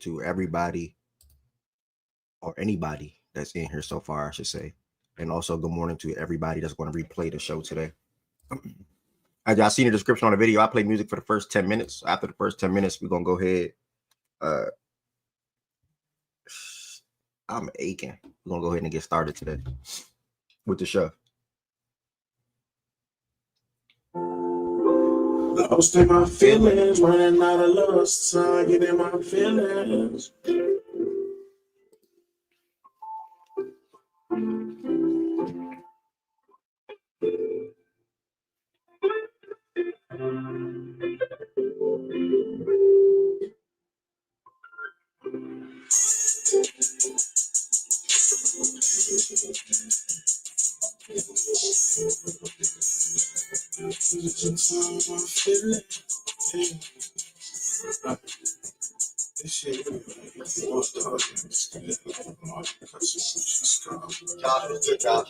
to everybody or anybody that's in here so far, I should say. And also good morning to everybody that's going to replay the show today. As y'all seen the description on the video, I play music for the first 10 minutes. After the first 10 minutes, we're going to go ahead. I'm aching. We're going to go ahead and get started today with the show. Lost in my feelings, running out of lust, so I get in my feelings. This shit really lost the Josh, good job.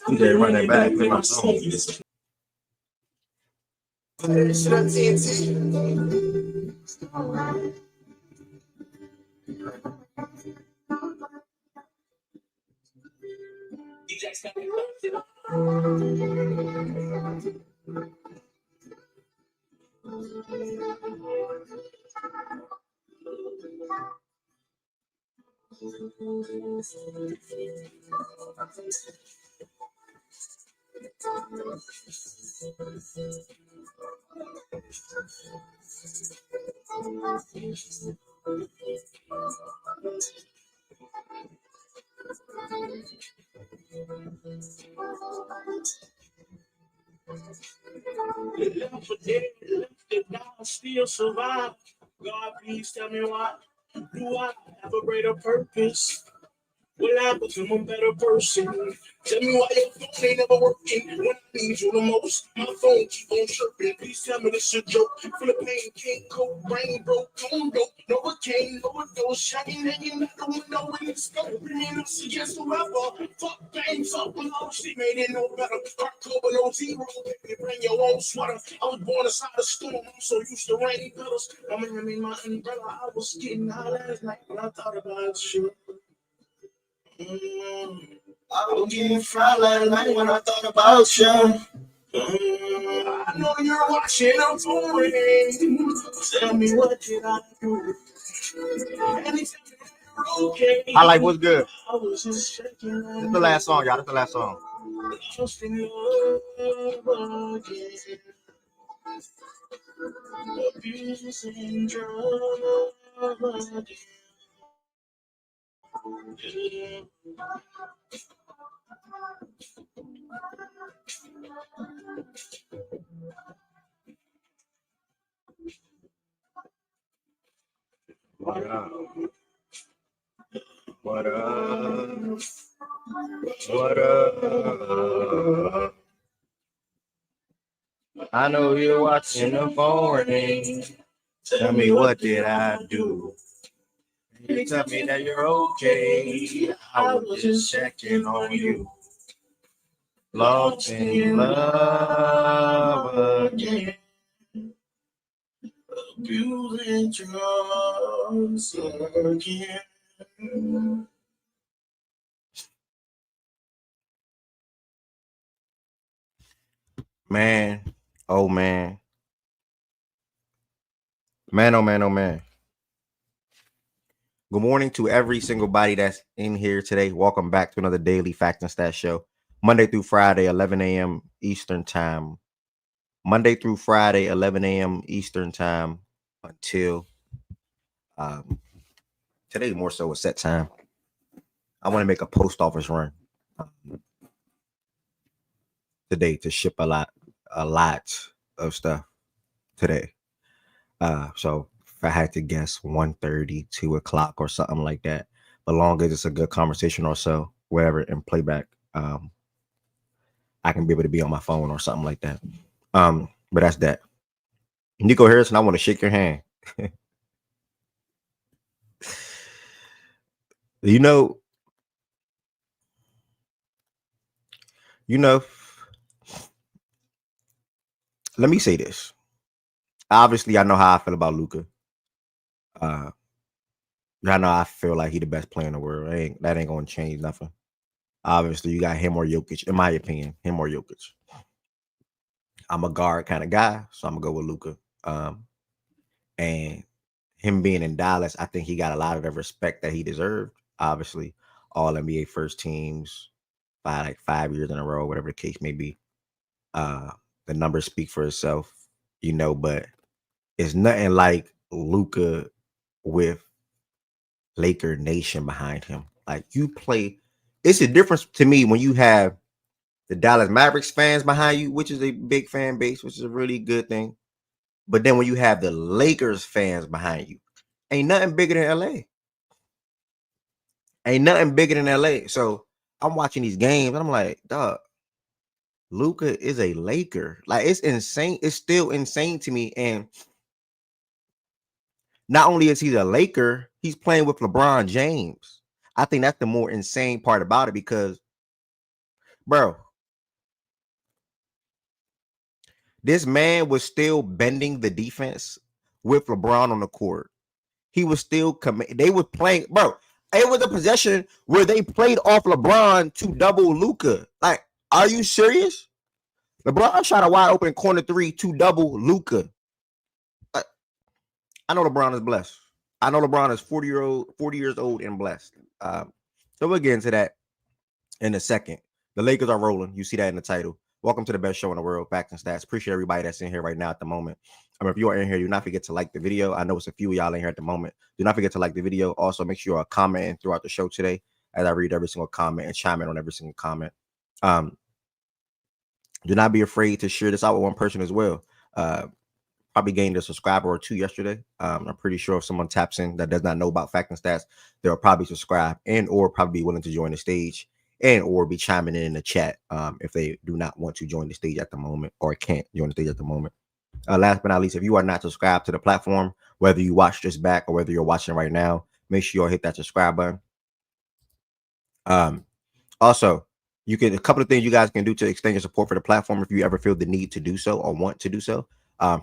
DJ, run that back. Play my song. Still survive. God, please tell me why. Do I have a greater purpose? Will I become a better person? Tell me why your phone ain't never working when I need you the most. My phone keep on chirping. Please tell me this a joke. Full of pain, can't cope, brain broke, don't dope. Novocaine, overdose, shining, hanging out the window in the scope. And I suggest whoever. Fuck bang, fuck my whole shit made it no better. Hardcore, but no zero. You bring your own sweater. I was born inside a storm. I'm so used to rainy petals. I'm in my umbrella. I was getting high last night when I thought about you. I was getting fried last night when I thought about you. I know you're watching up for me. Tell me what did I do? Okay. I like what's good. I was just checking. This is the last song, y'all. This is the last song. Lost in love again. Abuse and drugs again. What up? What up? What up? I know you're watching the morning. Tell me what did I do? You tell me that you're okay. I was just checking on you. Lost in love again. Abusing drugs again. Man, oh man. Man, oh man, oh man. Good morning to every single body that's in here today. Welcome back to another daily Fact and Stat show. Monday through Friday, 11 a.m. Eastern time. Monday through Friday, 11 a.m. Eastern time until today more so a set time. I want to make a post office run today to ship a lot of stuff today. So if I had to guess 1:30, 2 o'clock or something like that, but long as it's a good conversation or so, wherever in playback, I can be able to be on my phone or something like that. But that's that. Nico Harrison, I want to shake your hand. you know, you know, let me say this. Obviously, I know how I feel about Luka. I know I feel like he the best player in the world. That ain't gonna change nothing. Obviously, you got him or Jokic, in my opinion, him or Jokic. I'm a guard kind of guy, so I'm gonna go with Luka. And him being in Dallas, I think he got a lot of the respect that he deserved. Obviously, all NBA first teams by like 5 years in a row, whatever the case may be. The numbers speak for itself, but it's nothing like Luka with Laker Nation behind him. Like you play, it's a difference to me when you have the Dallas Mavericks fans behind you, which is a big fan base, which is a really good thing. But then when you have the Lakers fans behind you, ain't nothing bigger than LA. Ain't nothing bigger than LA. So I'm watching these games and I'm like, dog, Luka is a Laker. Like it's insane. It's still insane to me. And not only is he a Laker, he's playing with LeBron James. I think that's the more insane part about it because, bro, this man was still bending the defense with LeBron on the court. He was still they were playing, bro. It was a possession where they played off LeBron to double Luka. Like, are you serious? LeBron shot a wide open corner three to double Luka. I know LeBron is blessed. I know LeBron is 40 years old and blessed. So we'll get into that in a second. The Lakers are rolling. You see that in the title. Welcome to the best show in the world, Facts and Stats. Appreciate everybody that's in here right now at the moment. If you are in here, do not forget to like the video. I know it's a few of y'all in here at the moment. Do not forget to like the video. Also, make sure you are commenting throughout the show today as I read every single comment and chime in on every single comment. Do not be afraid to share this out with one person as well. Probably gained a subscriber or two yesterday. I'm pretty sure if someone taps in that does not know about Facts and Stats, they'll probably subscribe and or probably be willing to join the stage and or be chiming in the chat if they do not want to join the stage at the moment or can't join the stage at the moment. Last but not least, if you are not subscribed to the platform, whether you watch this back or whether you're watching right now, make sure you hit that subscribe button. Also, a couple of things you guys can do to extend your support for the platform if you ever feel the need to do so or want to do so.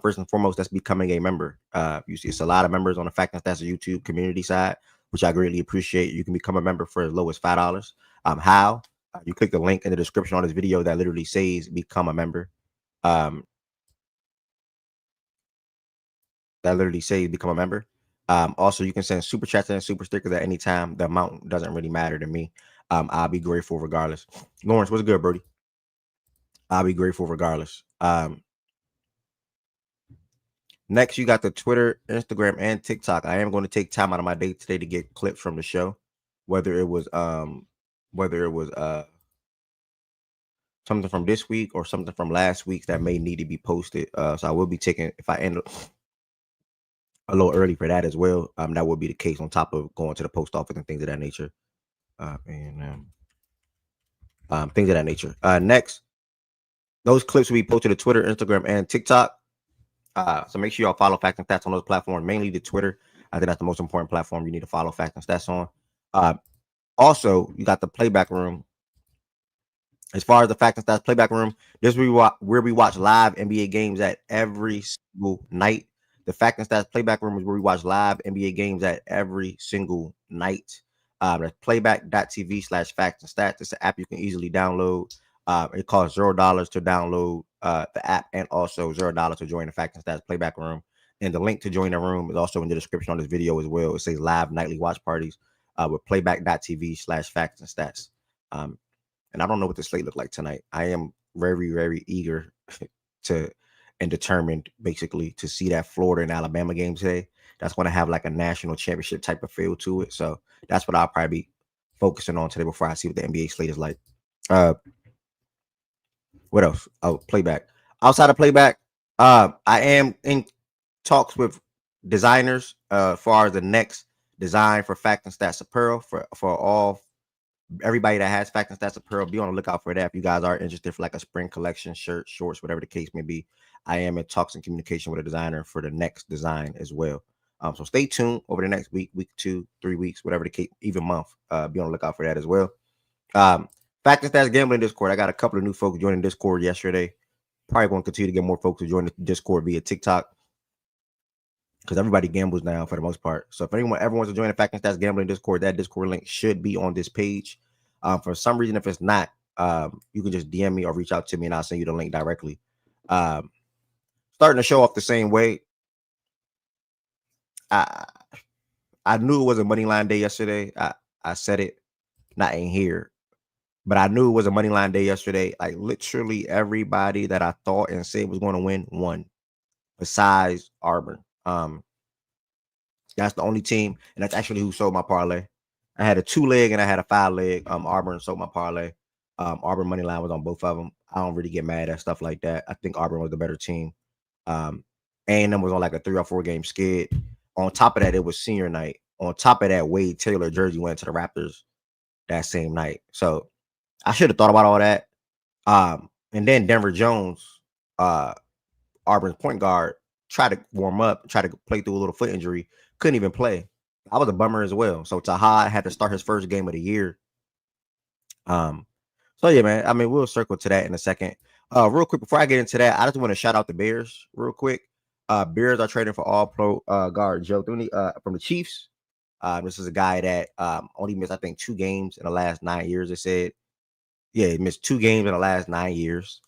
First and foremost, that's becoming a member. You see, it's a lot of members on the Fact and Stats YouTube community side, which I greatly appreciate. You can become a member for as low as $5. How? You click the link in the description on this video that literally says become a member. That literally says become a member. Also, you can send super chats and super stickers at any time. The amount doesn't really matter to me. I'll be grateful regardless. Lawrence, what's good, Brody? I'll be grateful regardless. Next, you got the Twitter, Instagram, and TikTok. I am going to take time out of my day today to get clips from the show, whether it was something from this week or something from last week that may need to be posted. So I will be taking, if I end up a little early for that as well, that would be the case on top of going to the post office and things of that nature. Things of that nature. Next, those clips will be posted to Twitter, Instagram, and TikTok. So make sure y'all follow Facts and Stats on those platforms, mainly the Twitter. I think that's the most important platform you need to follow Facts and Stats on. Also, you got the playback room. As far as the Facts and Stats playback room, this is where we watch live NBA games at every single night. The Facts and Stats playback room is where we watch live NBA games at every single night. That's playback.tv/facts and stats. It's an app you can easily download. It costs $0 to download the app and also $0 to join the Facts and Stats playback room. And the link to join the room is also in the description on this video as well. It says live nightly watch parties with playback.tv/facts and stats. And I don't know what the slate look like tonight. I am very, very eager to and determined basically to see that Florida and Alabama game today. That's going to have like a national championship type of feel to it. So that's what I'll probably be focusing on today before I see what the NBA slate is like. What else? Oh, playback. Outside of playback, I am in talks with designers as far as the next design for Fact and Stats Apparel for all everybody that has Fact and Stats Apparel. Be on the lookout for that. If you guys are interested for like a spring collection, shirt, shorts, whatever the case may be, I am in talks and communication with a designer for the next design as well. So stay tuned over the next week, 2, 3 weeks, whatever the case, even month. Be on the lookout for that as well. Fact and Stats Gambling Discord. I got a couple of new folks joining Discord yesterday. Probably going to continue to get more folks to join the Discord via TikTok because everybody gambles now for the most part. So if anyone ever wants to join the Fact and Stats Gambling Discord, that Discord link should be on this page. For some reason, if it's not, you can just DM me or reach out to me and I'll send you the link directly. Starting to show off the same way. I knew it was a money line day yesterday. I said it, not in here, but I knew it was a money line day yesterday. Like literally everybody that I thought and said was going to win won, besides Auburn. That's the only team, and that's actually who sold my parlay. I had a 2-leg and I had a 5-leg. Auburn sold my parlay. Auburn money line was on both of them. I don't really get mad at stuff like that. I think Auburn was the better team. A&M was on like a 3 or 4 game skid. On top of that, it was senior night. On top of that, Wade Taylor jersey went to the Raptors that same night. So I should have thought about all that. And then Denver Jones, Auburn's point guard, tried to warm up, tried to play through a little foot injury, couldn't even play. I was a bummer as well. So Taha had to start his first game of the year. So yeah, man. I mean, we'll circle to that in a second. Real quick, before I get into that, I just want to shout out the Bears real quick. Bears are trading for all pro guard Joe Thuney from the Chiefs. This is a guy that only missed, I think, 2 games in the last 9 years. It said, yeah, he missed 2 games in the last 9 years.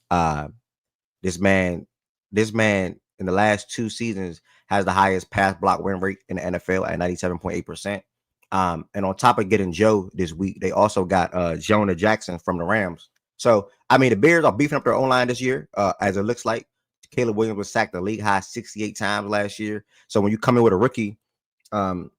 This man in the last 2 seasons has the highest pass block win rate in the NFL at 97.8%. And on top of getting Joe this week, they also got Jonah Jackson from the Rams. So, I mean, the Bears are beefing up their O-line this year, as it looks like. Caleb Williams was sacked the league high 68 times last year. So when you come in with a rookie, who,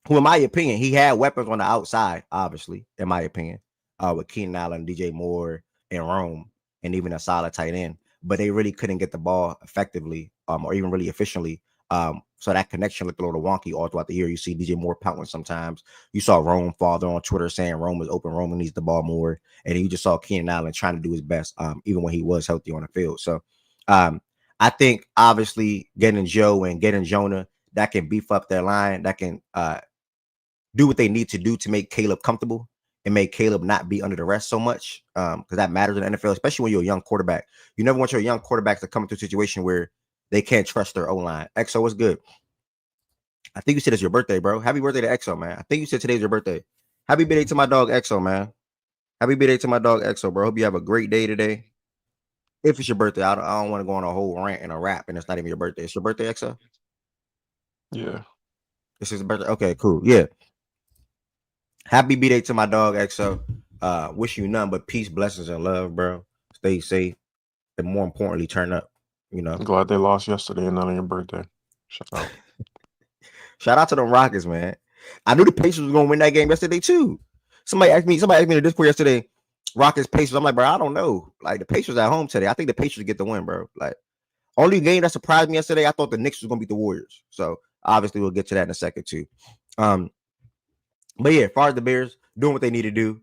in my opinion, he had weapons on the outside, obviously, in my opinion, with Keenan Allen, DJ Moore, and Rome, and even a solid tight end. But they really couldn't get the ball effectively or even really efficiently. So that connection looked a little wonky all throughout the year. You see DJ Moore pouting sometimes. You saw Rome father on Twitter saying Rome is open. Rome needs the ball more. And you just saw Keenan Allen trying to do his best, even when he was healthy on the field. So I think, obviously, getting Joe and getting Jonah, that can beef up their line. That can do what they need to do to make Caleb comfortable and make Caleb not be under the rest so much, because that matters in the NFL, especially when you're a young quarterback. You never want your young quarterbacks to come into a situation where they can't trust their O-line. EXO, what's good? I think you said it's your birthday, bro. Happy birthday to EXO, man. I think you said today's your birthday. Happy birthday to my dog, EXO, man. Happy birthday to my dog, EXO, bro. Hope you have a great day today. If it's your birthday, I don't want to go on a whole rant and a rap, and it's not even your birthday. It's your birthday, EXO? Yeah. This is his birthday? Okay, cool. Yeah. Happy birthday to my dog, EXO. Wish you nothing but peace, blessings, and love, bro. Stay safe. And more importantly, turn up. You know. I'm glad they lost yesterday and not on your birthday. Shout out. Shout out to them Rockets, man. I knew the Pacers was gonna win that game yesterday too. Somebody asked me in the Discord yesterday, Rockets Pacers. I'm like, bro, I don't know. Like the Pacers at home today. I think the Pacers get the win, bro. Like only game that surprised me yesterday, I thought the Knicks was gonna beat the Warriors. So obviously we'll get to that in a second too. But yeah, as far as the Bears doing what they need to do,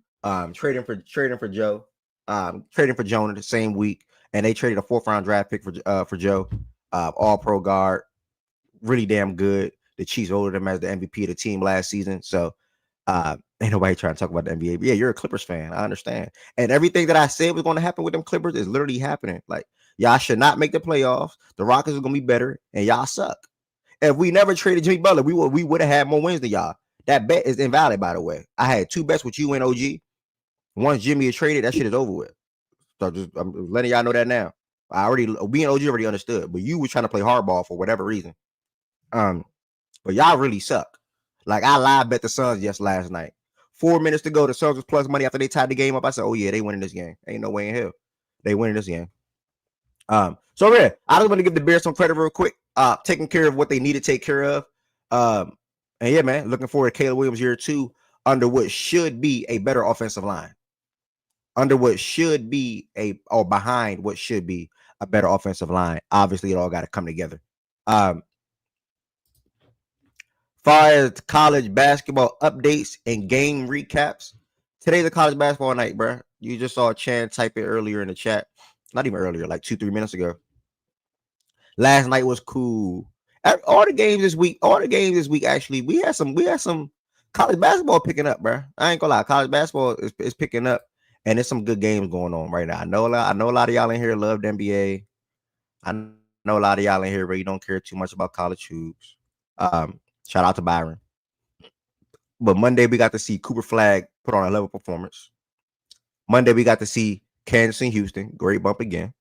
trading for Joe, trading for Jonah the same week, and they traded a 4th-round draft pick for Joe, all pro guard, really damn good. The Chiefs voted him as the MVP of the team last season. So ain't nobody trying to talk about the NBA. But yeah, you're a Clippers fan. I understand. And everything that I said was going to happen with them Clippers is literally happening. Like, y'all should not make the playoffs. The Rockets are going to be better, and y'all suck. If we never traded Jimmy Butler, we would have had more wins than y'all. That bet is invalid, by the way. I had 2 bets with you and OG. Once Jimmy is traded, that shit is over with. So I'm letting y'all know that now. We and OG already understood, but you were trying to play hardball for whatever reason. But y'all really suck. Like I live bet the Suns last night. 4 minutes to go. The Suns was plus money after they tied the game up. I said, oh yeah, they winning this game. Ain't no way in hell they winning this game. So yeah, I just want to give the Bears some credit real quick. Taking care of what they need to take care of. And yeah, man, looking forward to Caleb Williams year 2 under what should be a better offensive line. Under what should be or behind what should be a better offensive line. Obviously, it all got to come together. Far as college basketball updates and game recaps, today's a college basketball night, bro. You just saw Chan type it earlier in the chat. Not even earlier, like 2-3 minutes ago. Last night was cool. All the games this week, actually, we had some college basketball picking up, bro. I ain't gonna lie, college basketball is picking up, and there's some good games going on right now. I know a lot of y'all in here love the NBA. I know a lot of y'all in here really don't care too much about college hoops. Shout out to Byron. But Monday we got to see Cooper Flag put on a level performance. Monday we got to see Kansas and Houston, great bump again.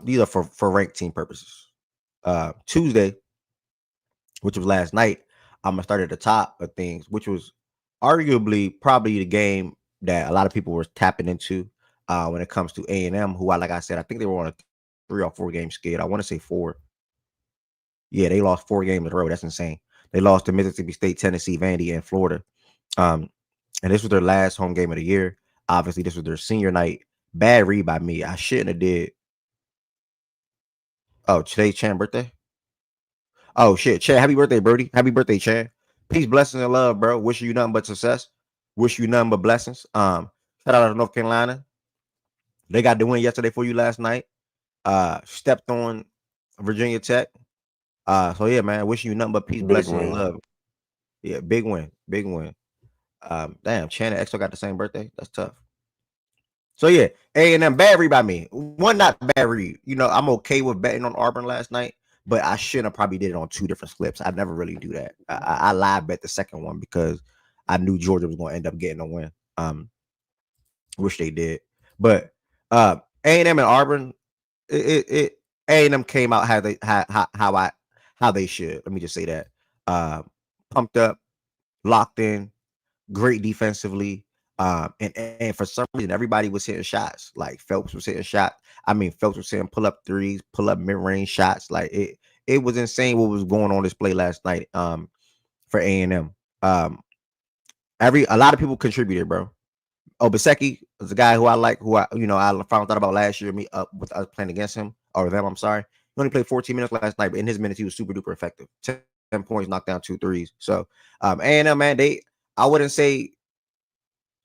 These are for ranked team purposes. Tuesday, which was last night, I'm gonna start at the top of things, which was arguably probably the game that a lot of people were tapping into when it comes to A&M, who like I said, I think they were on a 3 or 4 game skid. I want to say 4. Yeah, they lost 4 games in a row. That's insane. They lost to Mississippi State, Tennessee, Vandy, and Florida. And this was their last home game of the year. Obviously, this was their senior night. Bad read by me. I shouldn't have did. Oh, today's Chan's birthday? Oh, shit. Chan, happy birthday, Brody. Happy birthday, Chan. Peace, blessings, and love, bro. Wish you nothing but success. Wish you nothing but blessings. Shout out to North Carolina. They got the win yesterday for you last night. Stepped on Virginia Tech. So yeah, man. Wish you nothing but peace, blessings, and love. Yeah, big win. Big win. Damn, Chan and EXO got the same birthday. That's tough. So yeah, A&M bad read by me. One not bad read. You know, I'm okay with betting on Auburn last night, but I shouldn't have probably did it on 2 different slips. I never really do that. I live bet the second one because I knew Georgia was going to end up getting a win. Wish they did, but A&M and Auburn, A&M came out how they should. Let me just say that. Pumped up, locked in, great defensively. And for some reason, everybody was hitting shots. Like Phelps was hitting shots. I mean, Phelps was hitting pull up threes, pull up mid range shots. Like it was insane what was going on display last night. For A&M. A lot of people contributed, bro. Obaseki was a guy who I like, I found out about last year. Me up with us playing against him or them. I'm sorry. He only played 14 minutes last night, but in his minutes he was super duper effective. 10 points, knocked down 2 threes. So A&M, man, I wouldn't say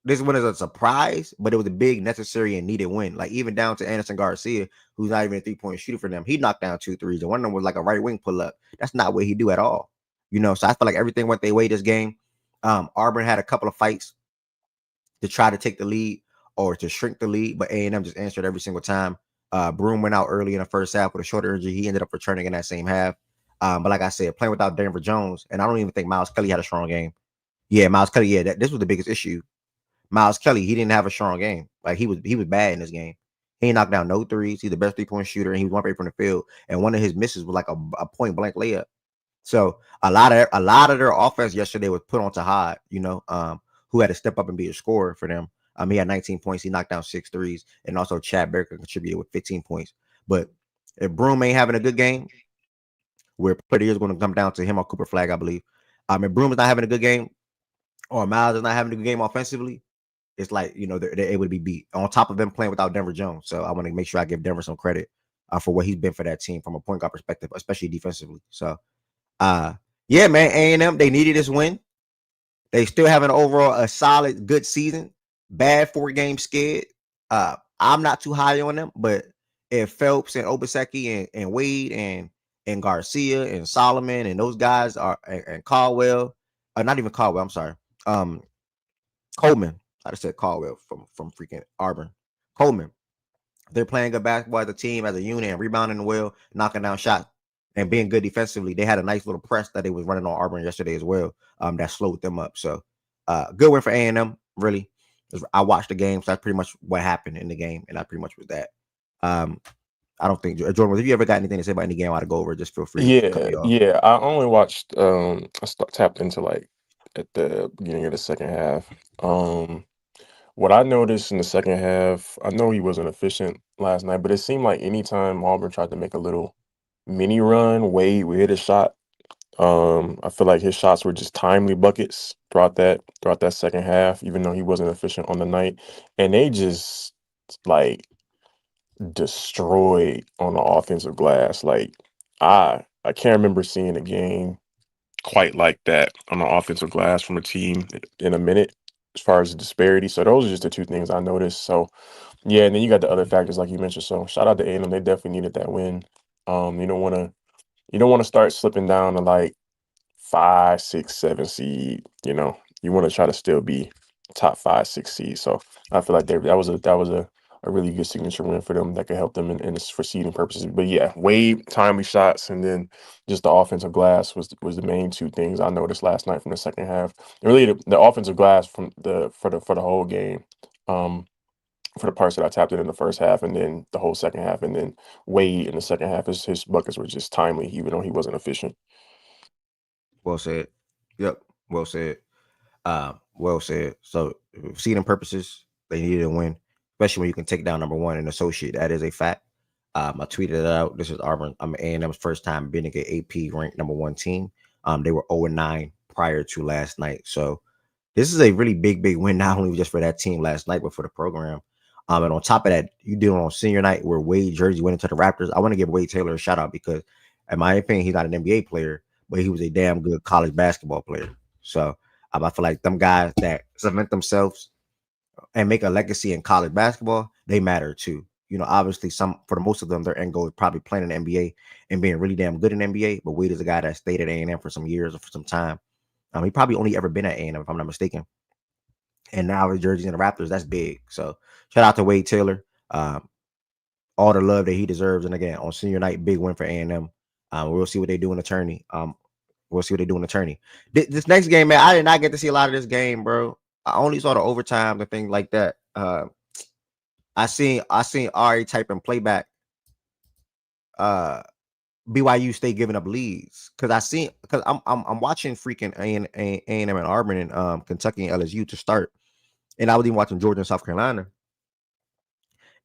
this win is a surprise, but it was a big, necessary, and needed win. Like even down to Anderson Garcia, who's not even a 3-point shooter for them. He knocked down 2 threes, and one of them was like a right wing pull up. That's not what he do at all. So I feel like everything went their way this game. Auburn had a couple of fights to try to take the lead or to shrink the lead, but A&M just answered every single time. Broom went out early in the first half with a shoulder injury. He ended up returning in that same half. But like I said, playing without Denver Jones, and I don't even think Miles Kelly had a strong game. Yeah, Miles Kelly. Yeah, this was the biggest issue. Miles Kelly, he didn't have a strong game. Like he was bad in this game. He knocked down no threes. He's the best 3-point shooter, and he was 1 away from the field. And one of his misses was like a point blank layup. So a lot of their offense yesterday was put on to Todd, who had to step up and be a scorer for them. He had 19 points. He knocked down 6 threes, and also Chad Baker contributed with 15 points. But if Broom ain't having a good game, where player is going to come down to him or Cooper Flag, I believe. If Broom is not having a good game, or Miles is not having a good game offensively, it's like, they're able to be beat on top of them playing without Denver Jones. So I want to make sure I give Denver some credit for what he's been for that team from a point guard perspective, especially defensively. So, yeah, man, A&M, they needed this win. They still have a solid, good season. Bad 4-game skid. I'm not too high on them, but if Phelps and Obaseki and Wade and Garcia and Solomon and those guys are and Caldwell, not even Caldwell, I'm sorry, Coleman. I just said Caldwell from freaking Auburn. Coleman. They're playing good basketball as a team, as a unit, and rebounding well, knocking down shots, and being good defensively. They had a nice little press that they was running on Auburn yesterday as well. That slowed them up. So, good win for A&M. Really, I watched the game, so that's pretty much what happened in the game, and that pretty much was that. I don't think Jordan. If you ever got anything to say about any game I want to go over, just feel free to cut me off. Yeah. I only watched. I tapped into like at the beginning of the second half. What I noticed in the second half, I know he wasn't efficient last night, but it seemed like anytime Auburn tried to make a little mini run, Wade would hit a shot. I feel like his shots were just timely buckets throughout that second half, even though he wasn't efficient on the night. And they just like destroyed on the offensive glass. Like I can't remember seeing a game quite like that on the offensive glass from a team in a minute as far as the disparity. So those are just the two things I noticed. So yeah, and then you got the other factors like you mentioned. So shout out to A&M. They definitely needed that win. You don't want to start slipping down to like 5, 6, 7 seed. You want to try to still be top 5, 6 seed. So I feel like that was a really good signature win for them that could help them in this for seeding purposes. But yeah, Wade timely shots and then just the offensive glass was the main two things I noticed last night from the second half. And really the offensive glass for the whole game. For the parts that I tapped in the first half and then the whole second half, and then Wade in the second half, his buckets were just timely, even though he wasn't efficient. Well said. Yep. Well said. Well said. So, seeding purposes, they needed a win, especially when you can take down number one and associate. That is a fact. I tweeted it out. This is Auburn. I'm A&M's first time being an AP ranked number one team. They were 0-9 prior to last night. So, this is a really big win, not only just for that team last night, but for the program. And on top of that, you did it on senior night where Wade Jersey went into the Raptors. I want to give Wade Taylor a shout out because, in my opinion, he's not an NBA player, but he was a damn good college basketball player. So I feel like them guys that cement themselves and make a legacy in college basketball, they matter too. Obviously, for the most of them, their end goal is probably playing in the NBA and being really damn good in the NBA. But Wade is a guy that stayed at A&M for some years or for some time. He probably only ever been at A&M, if I'm not mistaken. And now his jersey's in the Raptors. That's big. So shout out to Wade Taylor. All the love that he deserves. And again, on senior night, big win for A&M. We'll see what they do in the tourney. We'll see what they do in the tourney. This next game, man, I did not get to see a lot of this game, bro. I only saw the overtime and things like that. I seen Ari type in playback. BYU stay giving up leads because I'm watching freaking A&M and Auburn and Kentucky and LSU to start, and I was even watching Georgia and South Carolina,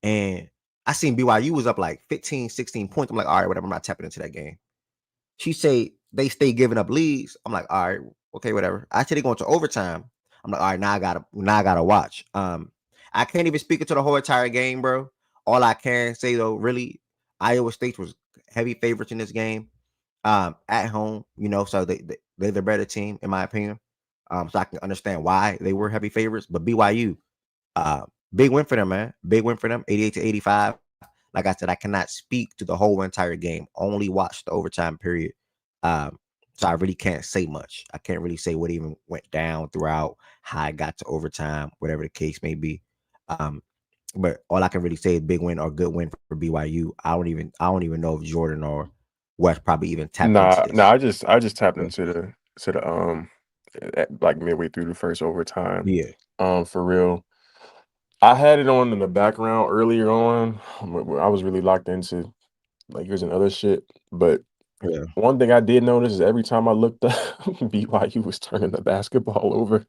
and I seen BYU was up like 15, 16 points. I'm like, all right, whatever. I'm not tapping into that game. She say they stay giving up leads. I'm like, all right, okay, whatever. I said they going to overtime. I'm like, all right, now I gotta watch. I can't even speak into the whole entire game, bro. All I can say though, really, Iowa State was heavy favorites in this game. At home, so they're the better team in my opinion. So I can understand why they were heavy favorites. But BYU, big win for them, man. Big win for them, 88-85. Like I said, I cannot speak to the whole entire game. Only watch the overtime period. So I really can't say much. I can't really say what even went down throughout, how I got to overtime, whatever the case may be. But all I can really say is big win or good win for BYU. I don't even know if Jordan or West probably even tapped into Nah, this. I just tapped Yeah. into like midway through the first overtime. Yeah. For real. I had it on in the background earlier on. I was really locked into Lakers and other shit. But Yeah. one thing I did notice is every time I looked up, BYU was turning the basketball over.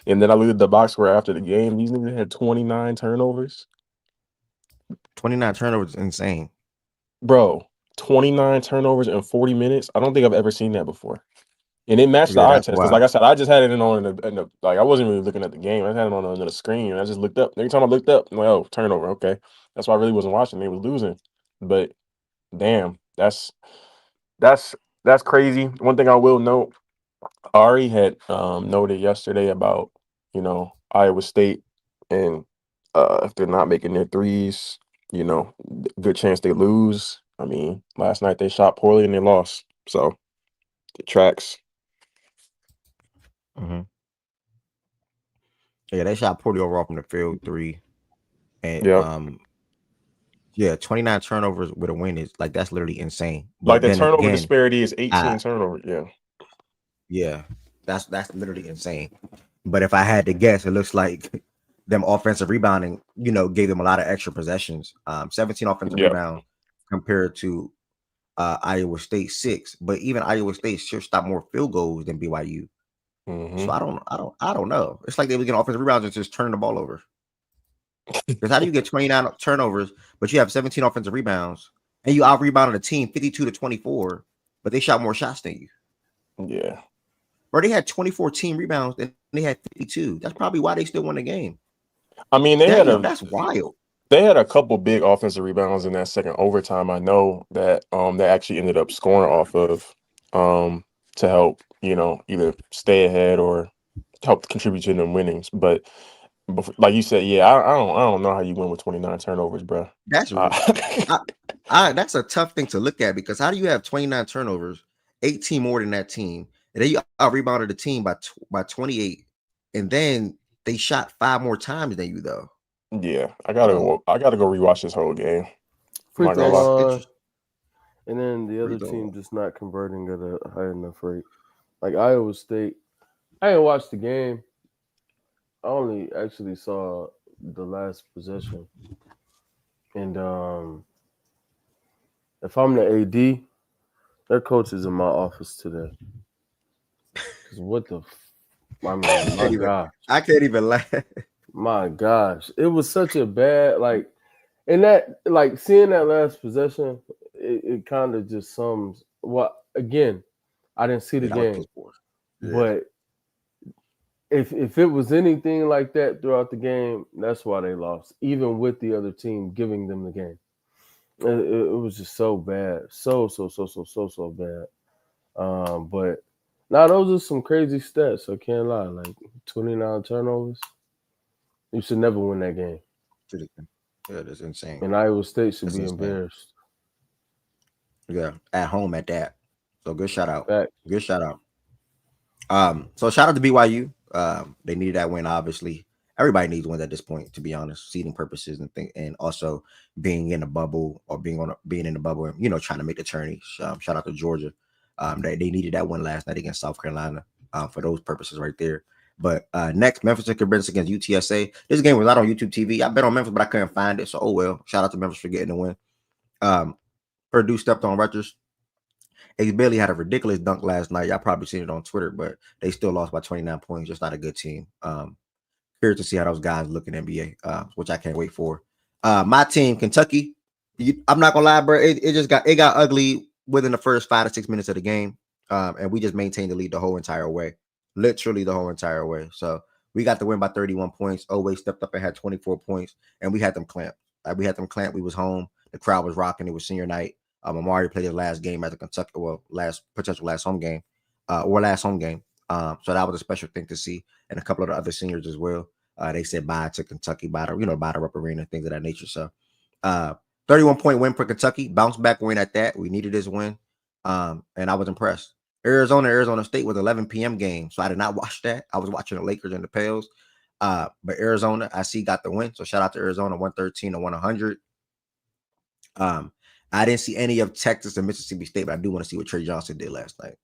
And then I looked at the box score after the game. These niggas had 29 turnovers. 29 turnovers is insane. Bro, 29 turnovers in 40 minutes. I don't think I've ever seen that before. And it matched the Yeah, eye that's test because, wild. like I said, I just had it in the like I wasn't really looking at the game. I had it on the screen, and I just looked up. Every time I looked up, I'm like, oh, turnover. Okay, that's why I really wasn't watching. They was losing, but damn, that's that's crazy. One thing I will note, Ari had noted yesterday about Iowa State and if they're not making their threes, good chance they lose. I mean, last night they shot poorly and they lost, so it tracks. Hmm. Yeah, they shot poorly overall from the field three. And Yep. yeah, 29 turnovers with a win is like that's literally insane. Like But the then turnover again, disparity is I 18 turnovers. Yeah. yeah, that's literally insane. But if I had to guess, it looks like them offensive rebounding, gave them a lot of extra possessions. 17 offensive Yep. rebound compared to Iowa State 6. But even Iowa State should stop more field goals than BYU. So Mm-hmm. I don't know. It's like they were getting offensive rebounds and just turning the ball over. Because how do you get 29 turnovers, but you have 17 offensive rebounds, and you out rebounded a team 52-24, but they shot more shots than you? Yeah. Or they had 24 team rebounds and they had 52. That's probably why they still won the game. I mean, Damn, that's wild. they had a couple big offensive rebounds in that second overtime. I know that they actually ended up scoring off of to help, either stay ahead or help contribute to them winnings. But like you said, yeah, I don't know how you win with 29 turnovers, bro. That's Uh, that's a tough thing to look at because how do you have 29 turnovers, 18 more than that team, and then you out rebounded the team by 28, and then they shot 5 more times than you though. yeah, So I gotta go rewatch this whole game. I'm Free not gonna throw lie. that's line, interesting. and then the Free other throw. team just not converting at a high enough rate. Like Iowa State, I didn't watch the game. I only actually saw the last possession. And if I'm the AD, their coach is in my office today. Because what the, I mean, my gosh, I can't even laugh. my gosh, it was such a bad like, and that like seeing that last possession, it kind of just sums what again. I didn't see the Yeah, that was game, piss poor. Yeah. but if it was anything like that throughout the game, that's why they lost. Even with the other team giving them the game, it was just so bad, so bad. But now those are some crazy stats. I can't lie. Like 29 turnovers, you should never win that game, Yeah, that's insane. and Iowa State should That's be insane. embarrassed. Yeah, at home at that. So good shout out. Fact. Good shout out. So shout out to BYU. They needed that win, obviously. Everybody needs wins at this point, to be honest, seeding purposes and also being in the bubble or being in the bubble and trying to make the tourney. Shout out to Georgia. They needed that win last night against South Carolina for those purposes right there. But next, Memphis and Cabrera against UTSA. This game was not on YouTube TV. I bet on Memphis, but I couldn't find it. So oh well. Shout out to Memphis for getting the win. Purdue stepped on Rutgers. Ace Bailey had a ridiculous dunk last night. Y'all probably seen it on Twitter, but they still lost by 29 points. Just not a good team. Curious to see how those guys look in NBA, which I can't wait for. My team, Kentucky. I'm not gonna lie, bro. It got ugly within the first 5 to 6 minutes of the game, and we just maintained the lead the whole entire way, literally the whole entire way. So we got the win by 31 points. Always stepped up and had 24 points, and we had them clamped. We had them clamped. We was home. The crowd was rocking. It was senior night. Amari played his last game at the Kentucky, potential last home game, or last home game. So that was a special thing to see, and a couple of the other seniors as well. They said bye to Kentucky, bye to Rupp Arena, things of that nature. So, 31-point win for Kentucky, bounce back win at that. We needed this win, and I was impressed. Arizona State was 11 p.m. game, so I did not watch that. I was watching the Lakers and the Pels. But Arizona, I see, got the win. So shout out to Arizona, 113 to 100. I didn't see any of Texas and Mississippi State, but I do want to see what Trey Johnson did last night.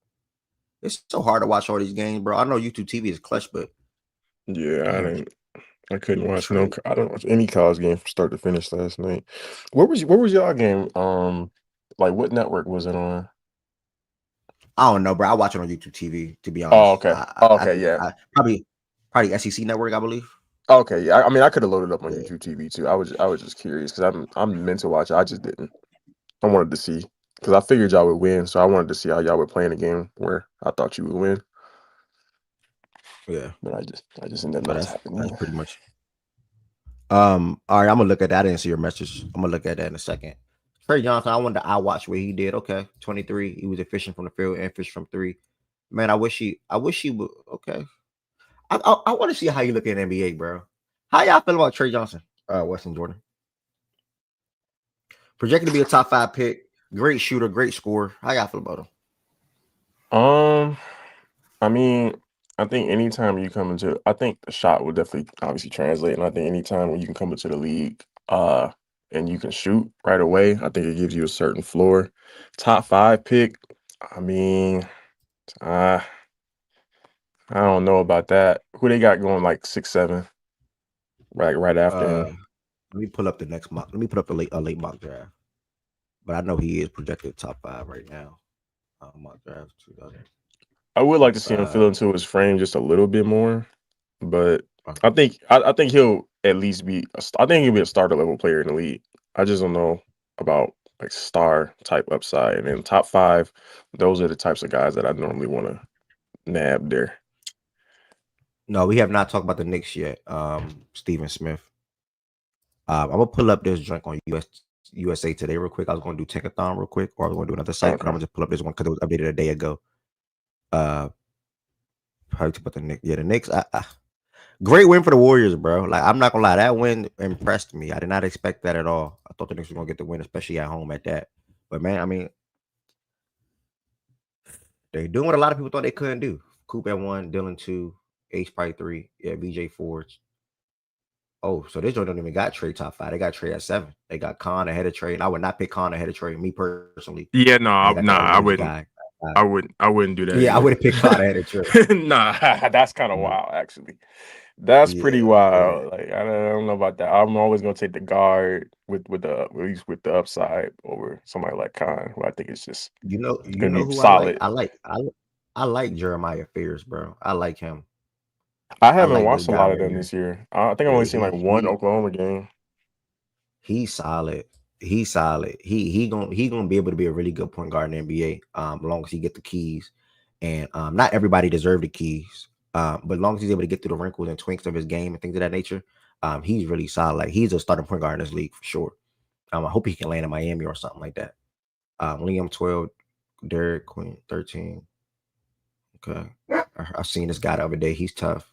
It's so hard to watch all these games, bro. I know YouTube TV is clutch, but Yeah, I couldn't watch Trey, I don't watch any college game from start to finish last night. Where was y'all game? Like what network was it on? I don't know, bro. I watch it on YouTube TV. To be Oh, honest, okay. I, Oh, I okay, think yeah. probably SEC Network, I believe. Okay, yeah. I mean, I could have loaded up on Yeah, YouTube TV too. I was just curious because I'm meant to watch it. I just didn't. I wanted to see because I figured y'all would win, so I wanted to see how y'all were playing a game where I thought you would win, yeah. but I just ended up So not that's tapping pretty much. All right. I'm gonna look at that. I didn't see your message. I'm gonna look at that in a second. Trey Johnson. I wonder. I watched what he did. Okay, 23. He was efficient from the field and fish from three. Man, I wish he would. Okay. I want to see how you look at NBA, bro. How y'all feel about Trey Johnson? Weston Jordan. Projected to be a top 5 pick. Great shooter, great scorer. How y'all feel about him? in. I mean, I think anytime you come into, I think the shot will definitely obviously translate, and I think anytime when you can come into the league, and you can shoot right away, I think it gives you a certain floor. Top 5 pick, I mean, uh, I don't know about that. Who they got going like 6, 7, right after Uh, him? let me pull up the next mock. Let me put up the late mock draft. But I know he is projected top 5 right now. Mock draft 2000. I would like to see him fill into his frame just a little bit more, but I think he'll at least be. I think he'll be a starter level player in the league. I just don't know about like star type upside, and then top 5. Those are the types of guys that I normally want to nab there. No, we have not talked about the Knicks yet. Stephen Smith. I'm gonna pull up this joint on USA Today real quick. I was gonna do Tankathon real quick, or I was gonna do another site, but I'm gonna just pull up this one because it was updated a day ago. Probably about the Knicks. Yeah, the Knicks. Great win for the Warriors, bro. Like, I'm not gonna lie, that win impressed me. I did not expect that at all. I thought the Knicks were gonna get the win, especially at home at that. But man, I mean, they're doing what a lot of people thought they couldn't do. Coop at 1, Dylan 2, Ace probably 3, yeah, BJ 4. Oh, so this joint don't even got Trey top 5. They got Trey at 7. They got Khan ahead of Trey, and I would not pick Khan ahead of Trey. Me personally, Yeah, no, I got that I emoji wouldn't. guy. I wouldn't do that. Yeah, I either. would have picked Khan ahead of Trey. Nah, that's kind of wild, actually. That's pretty wild. Yeah. Like, I don't know about that. I'm always gonna take the guard with the at least with the upside over somebody like Khan, who I think is just You know gonna be who solid. I like Jeremiah Fears, bro. I like him. I haven't watched a lot of them this year. I think I've only seen like one Oklahoma game. He's solid. He's solid. He gonna be able to be a really good point guard in the NBA. As long as he get the keys, and not everybody deserve the keys. But as long as he's able to get through the wrinkles and twinks of his game and things of that nature, he's really solid. Like, he's a starting point guard in this league for sure. I hope he can land in Miami or something like that. Liam 12, Derek Queen 13. Okay, I seen this guy the other day. He's tough.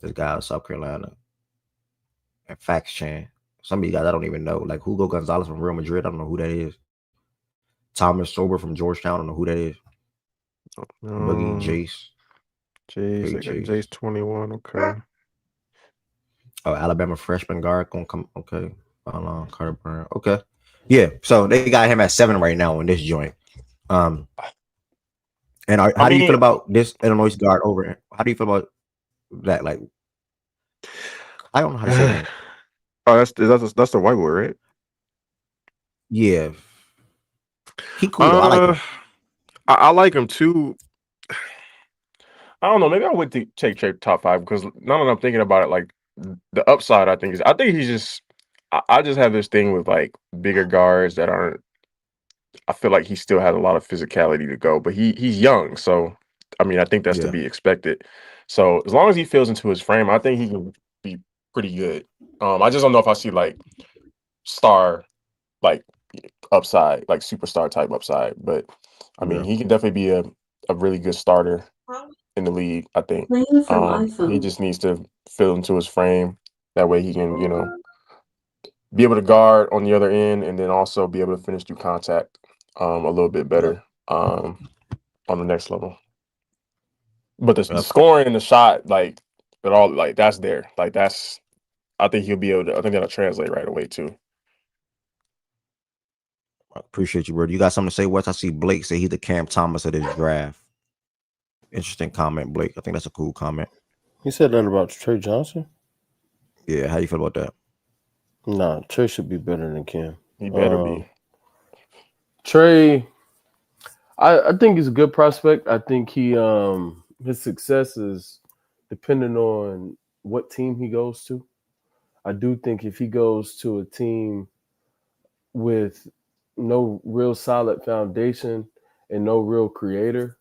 This guy out of South Carolina. And Fax Chan. Some of you guys I don't even know. Like Hugo Gonzalez from Real Madrid. I don't know who that is. Thomas Sober from Georgetown. I don't know who that is. Boogie Jace. Jace 21. Okay. Oh, Alabama freshman guard gonna come. Okay. Carter Brown. Okay. Yeah. So they got him at 7 right now in this joint. And how do you feel about this Illinois guard over? How do you feel about that? Like, I don't know how to say that. Oh, that's the white boy, right? Yeah. He cool though. I like him. I like him too. I don't know. Maybe I would take top 5 because now that I'm thinking about it, like the upside, I think he's just. I just have this thing with like bigger guards that aren't. I feel like he still has a lot of physicality to go, but he's young, so I mean I think that's to be expected. So as long as he fills into his frame, I think he can be pretty good. I just don't know if I see like star, like upside, like superstar type upside, but I mean he can definitely be a really good starter in the league. I think he just needs to fill into his frame. That way he can, be able to guard on the other end and then also be able to finish through contact a little bit better on the next level. But the scoring and the shot, like it all, like that's there. Like that's, I think he'll be able to. I think that'll translate right away too. I appreciate you, bro. You got something to say, Wes? I see Blake say he's the Cam Thomas of this draft. Interesting comment, Blake. I think that's a cool comment. He said that about Trey Johnson? Yeah, how you feel about that? Nah, Trey should be better than Cam. He better be. Trey, I think he's a good prospect. I think he his success is dependent on what team he goes to. I do think if he goes to a team with no real solid foundation and no real creator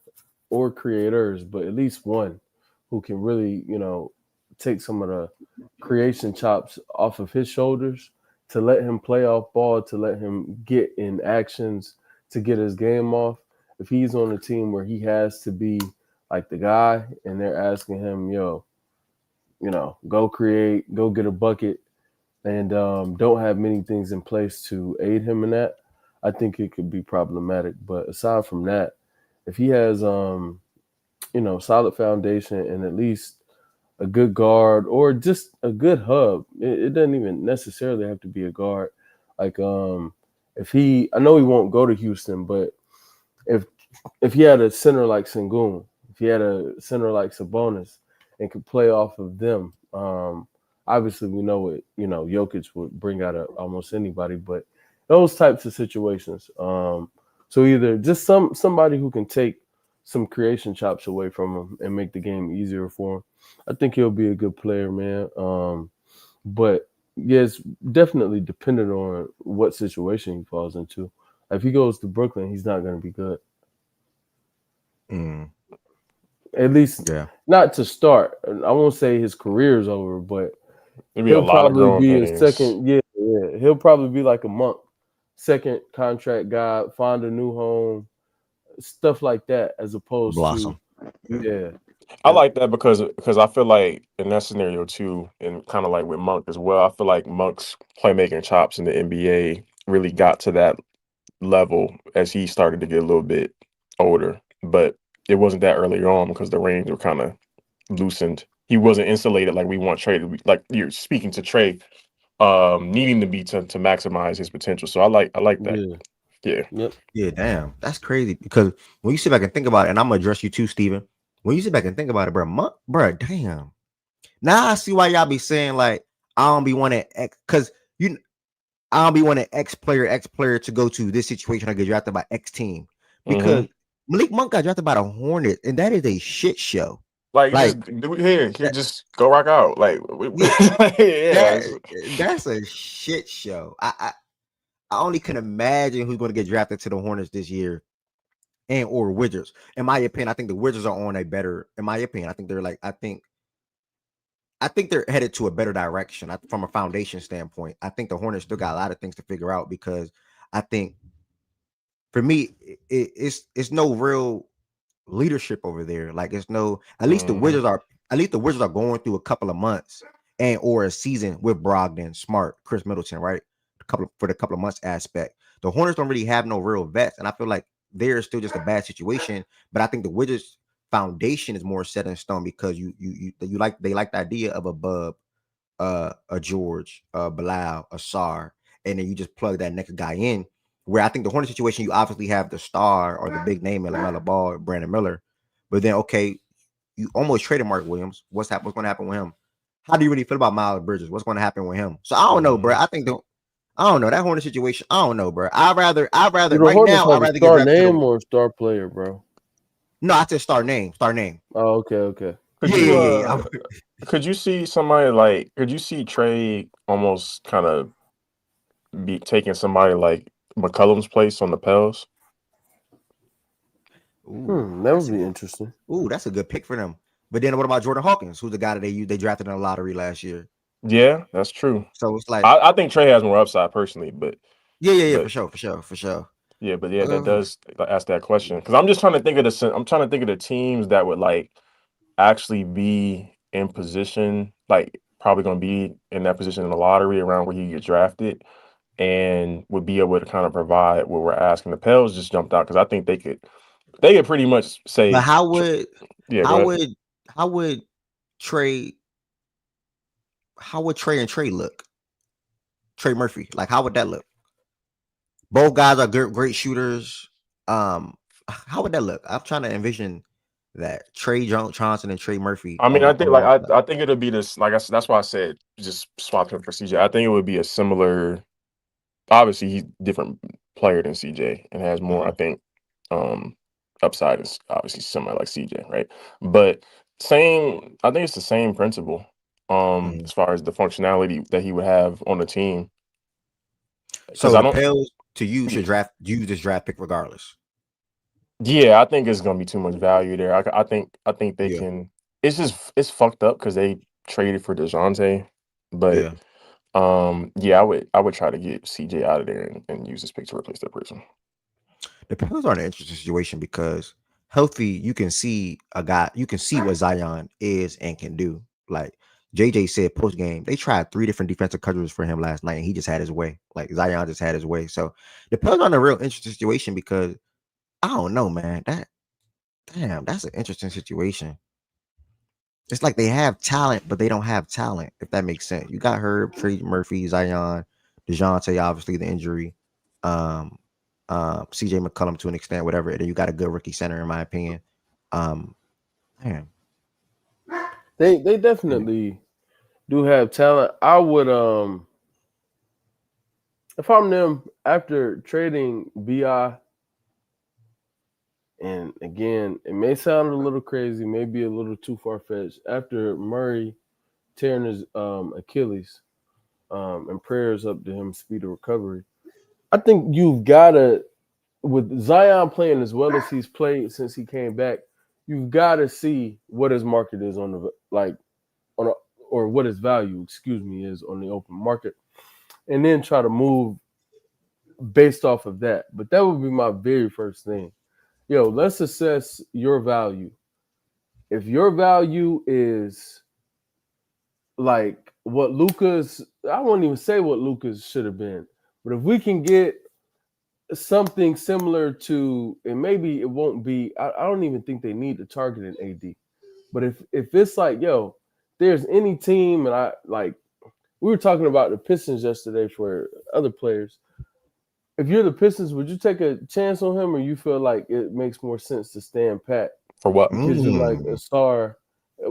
or creators, but at least one who can really, take some of the creation chops off of his shoulders to let him play off ball, to let him get in actions, to get his game off. If he's on a team where he has to be like the guy and they're asking him, go create, go get a bucket, and don't have many things in place to aid him in that, I think it could be problematic. But aside from that, if he has, solid foundation and at least a good guard or just a good hub, it doesn't even necessarily have to be a guard. Like, I know he won't go to Houston, but if he had a center like Sengun, if he had a center like Sabonis and could play off of them, obviously we know what, Jokic would bring out of almost anybody, but those types of situations. So either just somebody who can take some creation chops away from him and make the game easier for him. I think he'll be a good player, man. But yeah, it's definitely dependent on what situation he falls into. If he goes to Brooklyn, he's not going to be good. Mm, At least yeah. not to start. I won't say his career's over, but It'd be a he'll lot of probably growing be a pains. second. Yeah. He'll probably be like a Monk, second contract guy, find a new home, stuff like that, as opposed to Blossom. yeah. I like that because I feel like in that scenario too, and kind of like with Monk as well, I feel like Monk's playmaking chops in the NBA really got to that level as he started to get a little bit older. But it wasn't that earlier on because the reins were kind of loosened. He wasn't insulated like we want Trey to be. Like you're speaking to Trey, needing to be to maximize his potential. So I like that. Yeah. Yeah. Yep. Yeah, damn. That's crazy. Because when you sit back and think about it, and I'm gonna address you too, Steven. When you sit back and think about it, bro, damn. Now I see why y'all be saying like I don't be wanting X because you I don't be wanting X player to go to this situation or get drafted by X team Mm-hmm. because Malik Monk got drafted by the Hornets, and that is a shit show. Like Like just do it here, that, just go rock out. Like yeah, yeah, that's a shit show. I only can imagine who's going to get drafted to the Hornets this year and or Wizards. In my opinion, I think the Wizards are on a better. In my opinion, I think they're like I think they're headed to a better direction from a foundation standpoint. I think the Hornets still got a lot of things to figure out because I think for me it's no real leadership over there. Like it's no mm-hmm. at least the Wizards are going through a couple of months and or a season with Brogdon, Smart, Chris Middleton, right? For the couple of months aspect. The Hornets don't really have no real vets, and I feel like they're still just a bad situation. But I think the Wizards foundation is more set in stone because they like the idea of a Bub, a George, a Bilal, a Sar, and then you just plug that next guy in. Where I think the Hornet situation, you obviously have the star or the big name, LaMelo Ball, Brandon Miller, but then okay, you almost traded Mark Williams. What's going to happen with him? How do you really feel about Miles Bridges? What's going to happen with him? So I don't know, bro. Mm-hmm. I don't know that Hornet situation. I don't know, bro. Do the Right Hornets now. I'd have a rather get star drafted to the. name or a star player, bro? No, I said star name. Oh, okay. Could you could you see somebody like could you see Trey almost kind of be taking somebody like McCollum's place on the Pels? That would be interesting. That's a good pick for them. But then what about Jordan Hawkins, who's the guy that they drafted in the lottery last year? Yeah, that's true. So it's like, I think Trey has more upside personally, yeah, but for sure. yeah, that does ask that question because I'm just trying to think of I'm trying to think of the teams that would like actually be in position, like probably going to be in that position in the lottery around where he gets drafted, and would be able to kind of provide what we're asking. The Pels just jumped out because I think they could pretty much But say, yeah, go ahead. how would Trey and Trey look? Trey Murphy, like how would that look? Both guys are great shooters. How would that look? I'm trying to envision that Trey Johnson and Trey Murphy I mean, I think on like the I think it'll be this like that's why I said just swap him for CJ. I think it would be a similar. Obviously, he's a different player than CJ and has more. I think um upside is obviously similar like CJ, right? But same. I think it's the same principle. As far as the functionality that he would have on the team, because So I the don't. Pels to you Yeah, should use this draft pick regardless. yeah, I think it's gonna be too much value there. I think they Yeah, can. It's fucked up because they traded for DeJounte, but yeah. yeah, I would try to get CJ out of there and use this pick to replace that person. The Pels are in an interesting situation because healthy, you can see what Zion is and can do. Like JJ said post game, they tried 3 different defensive coverages for him last night, and he just had his way. Like Zion just had his way. So the Pels are in a real interesting situation because I don't know, man. That's an interesting situation. It's like they have talent, but they don't have talent, if that makes sense. You got Herb, Trey Murphy, Zion, DeJounte, obviously the injury, um, CJ McCollum to an extent, whatever. And then you got a good rookie center, in my opinion. Um, man. They definitely do have talent. I would if I'm them after trading BI, And again, it may sound a little crazy, maybe a little too far fetched. After Murray tearing his Achilles, and prayers up to him, speed of recovery. I think you've got to, with Zion playing as well as he's played since he came back, you've got to see what his market is on the or what his value, is on the open market, and then try to move based off of that. But that would be my very first thing. Yo, let's assess your value. If your value is like what Luka's, I won't even say what Luka's should have been, but if we can get something similar to, and maybe it won't be, I don't even think they need to target an AD, but if it's like, yo, there's any team, and I like, we were talking about the Pistons yesterday for other players. If you're the Pistons, would you take a chance on him, or you feel like it makes more sense to stand pat For what? because you're like a star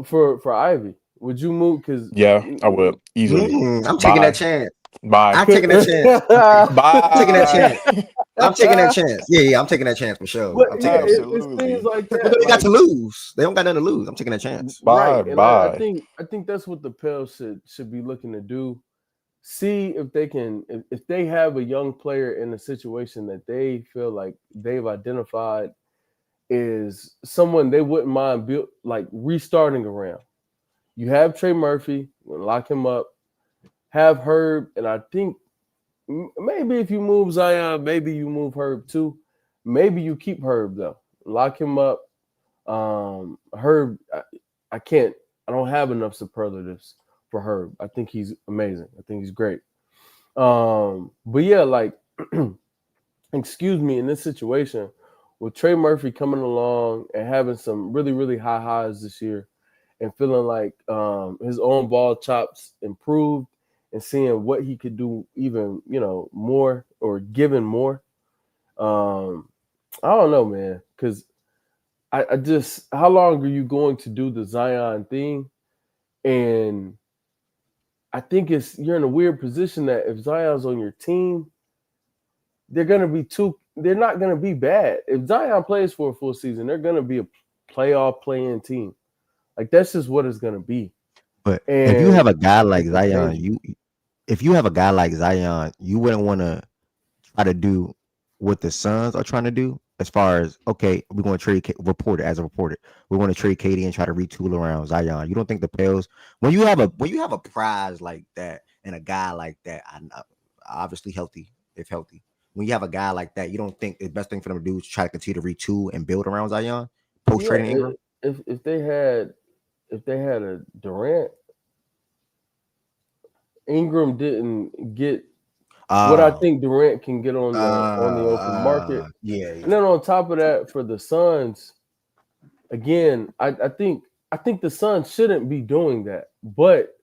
for Ivy? Would you move? Because Yeah, I would easily. I'm taking that Bye. chance. Bye. I'm taking that chance. Bye. I'm taking that chance. I'm taking that chance. Yeah, I'm taking that chance for sure. But I'm yeah, taking that chance. it's things like What that. do they got Like, to lose? They don't got nothing to lose. I'm taking that chance. Bye. right, and Bye. I think that's what the Pels should be looking to do. See if they can, if they have a young player in a situation that they feel like they've identified is someone they wouldn't mind like restarting around. You have Trey Murphy, lock him up. Have Herb, and I think maybe if you move Zion, maybe you move Herb too. Maybe you keep Herb though. Lock him up. Herb, I can't. I don't have enough superlatives for Herb. I think he's amazing. I think he's great. But yeah, like, excuse me, in this situation with Trey Murphy coming along and having some really, really high highs this year, and feeling like his own ball chops improved, and seeing what he could do even, more or given more. I don't know, man, because I just, how long are you going to do the Zion thing? And I think you're in a weird position that if Zion's on your team, they're not going to be bad. If Zion plays for a full season, they're going to be a playoff playing team. Like, that's just what it's going to be. But And if you have a guy like it's Zion, crazy. if you have a guy like Zion, you wouldn't want to try to do what the Suns are trying to do. As far as, okay, we're going to trade reported. We want to trade KD and try to retool around Zion. You don't think the Pels, when you have a prize like that and a guy like that, obviously healthy, if healthy. When you have a guy like that, you don't think the best thing for them to do is try to continue to retool and build around Zion post trading Ingram? If they had a Durant, Ingram didn't get what I think Durant can get on the open market. Yeah. And then on top of that, for the Suns, again, I think the Suns shouldn't be doing that, but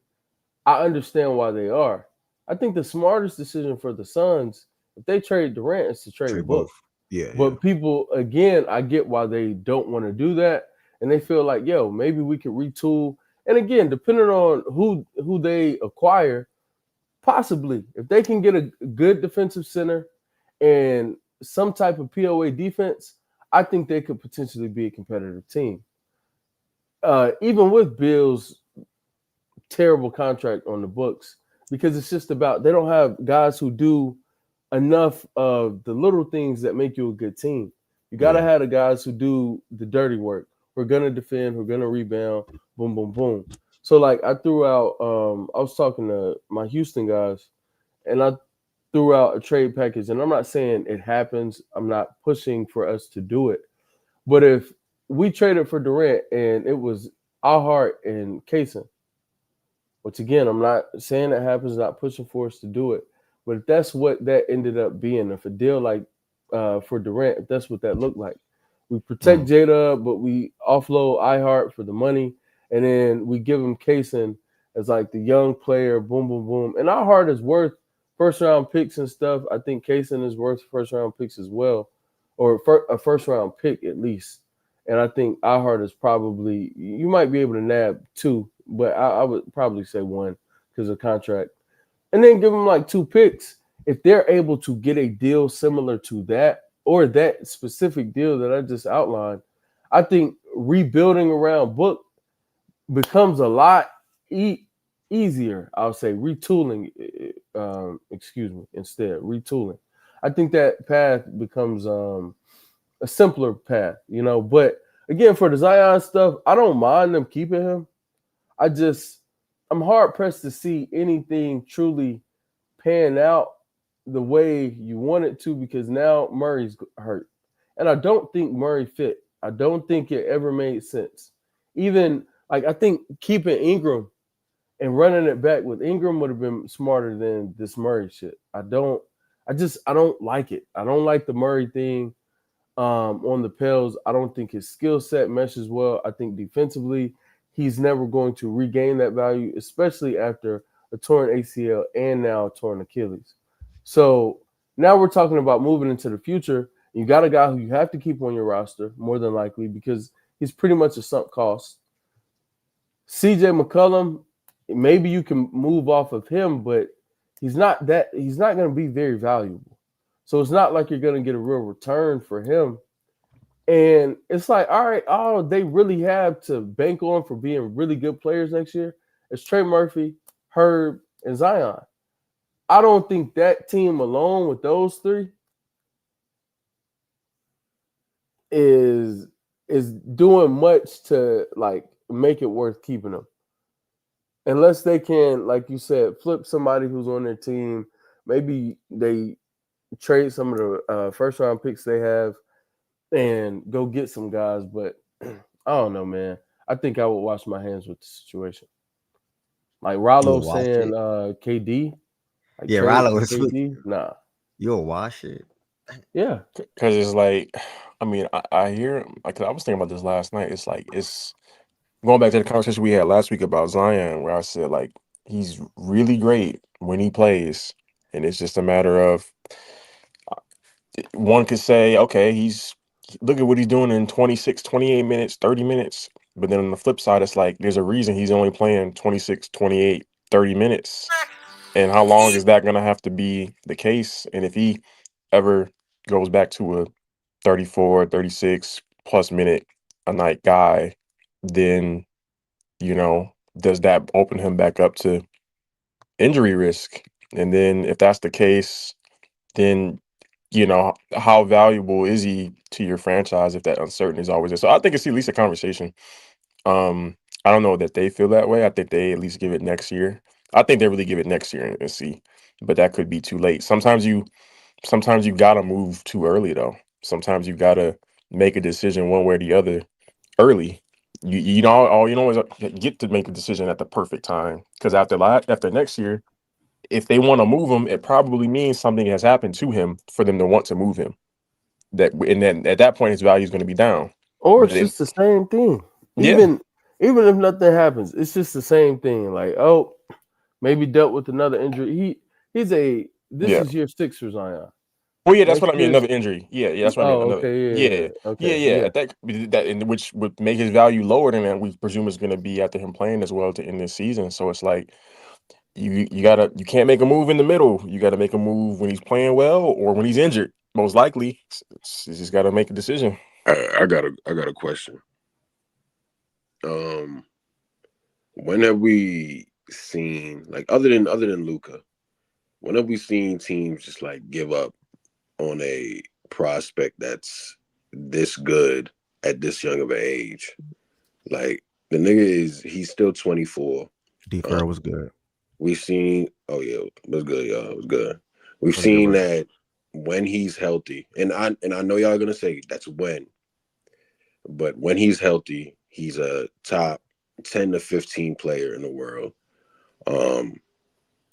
I understand why they are. I think the smartest decision for the Suns, if they trade Durant, is to trade both. Yeah. But people, again, I get why they don't want to do that, and they feel like, yo, maybe we could retool. And again, depending on who they acquire, possibly if they can get a good defensive center and some type of POA defense, I think they could potentially be a competitive team. Even with Bill's terrible contract on the books, because it's just about, they don't have guys who do enough of the little things that make you a good team. You got to have the guys who do the dirty work. We're going to defend, we're going to rebound, boom, boom, boom. So, like, I threw out, I was talking to my Houston guys, and I threw out a trade package. And I'm not saying it happens. I'm not pushing for us to do it. But if we traded for Durant and it was Ahart and Kaysen, which, again, I'm not saying it happens, not pushing for us to do it. But if that's what that ended up being, if a deal like for Durant, if that's what that looked like, we protect Jada, but we offload Ihart for the money, and then we give him Kaysen as like the young player, boom, boom, boom. And Ihart is worth first-round picks and stuff. I think Kaysen is worth first-round picks as well, or a first-round pick at least. And I think Ihart is probably, you might be able to nab two, but I would probably say one because of contract. And then give them like 2 picks. If they're able to get a deal similar to that, or that specific deal that I just outlined, I think rebuilding around Book becomes a lot easier. I'll say retooling. Instead retooling. I think that path becomes a simpler path, But again, for the Zion stuff, I don't mind them keeping him. I'm hard pressed to see anything truly pan out the way you want it to because now Murray's hurt. And I don't think Murray fit. I don't think it ever made sense. Even I think keeping Ingram and running it back with Ingram would have been smarter than this Murray shit. I don't like it. I don't like the Murray thing on the Pels. I don't think his skill set meshes well. I think defensively, he's never going to regain that value, especially after a torn ACL and now a torn Achilles. So now we're talking about moving into the future. You got a guy who you have to keep on your roster, more than likely, because he's pretty much a sunk cost. CJ McCollum, maybe you can move off of him, but he's not going to be very valuable. So it's not like you're going to get a real return for him. And it's like, all right, all they really have to bank on for being really good players next year is Trey Murphy, Herb, and Zion. I don't think that team alone with those three is doing much to like make it worth keeping them. Unless they can, like you said, flip somebody who's on their team. Maybe they trade some of the first round picks they have and go get some guys. But I don't know, man. I think I would wash my hands with the situation. Like Rollo saying KD. Like yeah, Rollo is KD. Nah. You'll wash it. Yeah. Because it's like, I mean, I hear, like, I was thinking about this last night. It's like, it's going back to the conversation we had last week about Zion, where I said, like, he's really great when he plays. And it's just a matter of, one could say, okay, look at what he's doing in 26, 28 minutes, 30 minutes. But then on the flip side, it's like, there's a reason he's only playing 26, 28, 30 minutes. And how long is that going to have to be the case? And if he ever goes back to a 34, 36 plus minute a night guy, then, does that open him back up to injury risk? And then if that's the case, then, how valuable is he to your franchise if that uncertainty is always there? So I think it's at least a conversation. I don't know that they feel that way. I think they at least give it next year. I think they really give it next year and see, but that could be too late. Sometimes you gotta move too early though. Sometimes you gotta make a decision one way or the other early. You don't always get to make a decision at the perfect time because after next year, if they want to move him, it probably means something has happened to him for them to want to move him. And then at that point, his value is going to be down. Or But it's just the same thing. Yeah. Even if nothing happens, it's just the same thing. Like, oh, maybe dealt with another injury. This is year 6 for Zion. Well, yeah, that's Next what I mean. year- Another injury. Yeah, that's what I mean. Another. Okay, okay, Yeah. Which would make his value lower than that we presume is going to be after him playing as well to end this season. So it's like you can't make a move in the middle. You got to make a move when he's playing well or when he's injured. Most likely, you just got to make a decision. I got a question. When have we seen, like, other than Luka, when have we seen teams just like give up on a prospect that's this good at this young of an age? Like, the nigga he's still 24. Defer was good. We've seen, oh yeah, it was good, y'all. It was good. We've seen that when he's healthy, and I know y'all are gonna say that's when, but when he's healthy, he's a top 10 to 15 player in the world.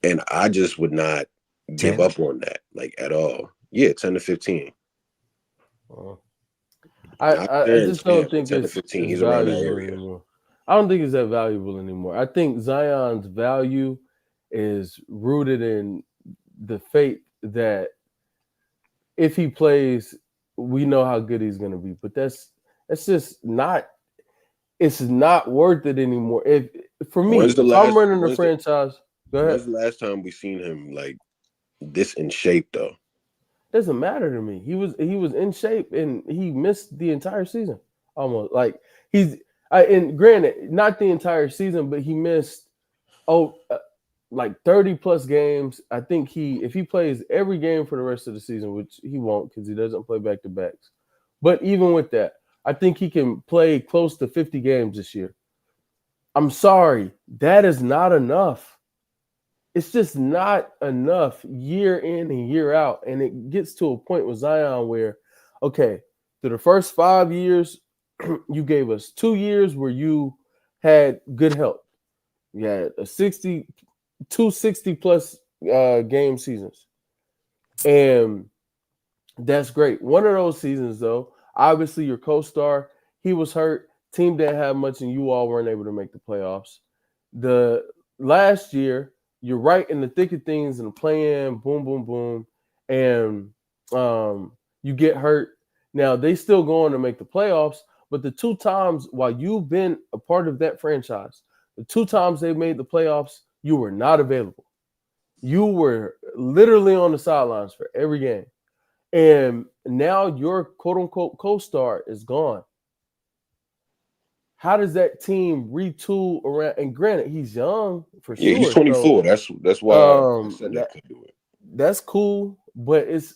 And I just would not give up on that, like, at all. Yeah, 10 to 15. I just don't think 10 to it's 15. He's around that valuable area. anymore. I don't think it's that valuable anymore. I think Zion's value is rooted in the faith that if he plays, we know how good he's going to be. But that's just not. It's not worth it anymore. If I'm running the franchise, go ahead. When's the last time we seen him like this in shape though? Doesn't matter to me. He was in shape and he missed the entire season almost. Like and granted, not the entire season, but he missed like 30 plus games. I think if he plays every game for the rest of the season, which he won't because he doesn't play back to backs. But even with that, I think he can play close to 50 games this year. I'm sorry, that is not enough. It's just not enough year in and year out. And it gets to a point with Zion where, okay, through the first 5 years, you gave us 2 years where you had good health. You had a 60 plus game seasons. And that's great. One of those seasons, though, obviously your co-star, he was hurt. Team didn't have much, and you all weren't able to make the playoffs. The last year, you're right in the thick of things and the play-in, boom, boom, boom, and you get hurt. Now, they still go on to make the playoffs, but the 2 times while you've been a part of that franchise, the 2 times they made the playoffs, you were not available. You were literally on the sidelines for every game. And now your quote-unquote co-star is gone. How does that team retool around? And granted, he's young for sure. Yeah, he's 24. So, that's why I said they could do it. That's cool, but it's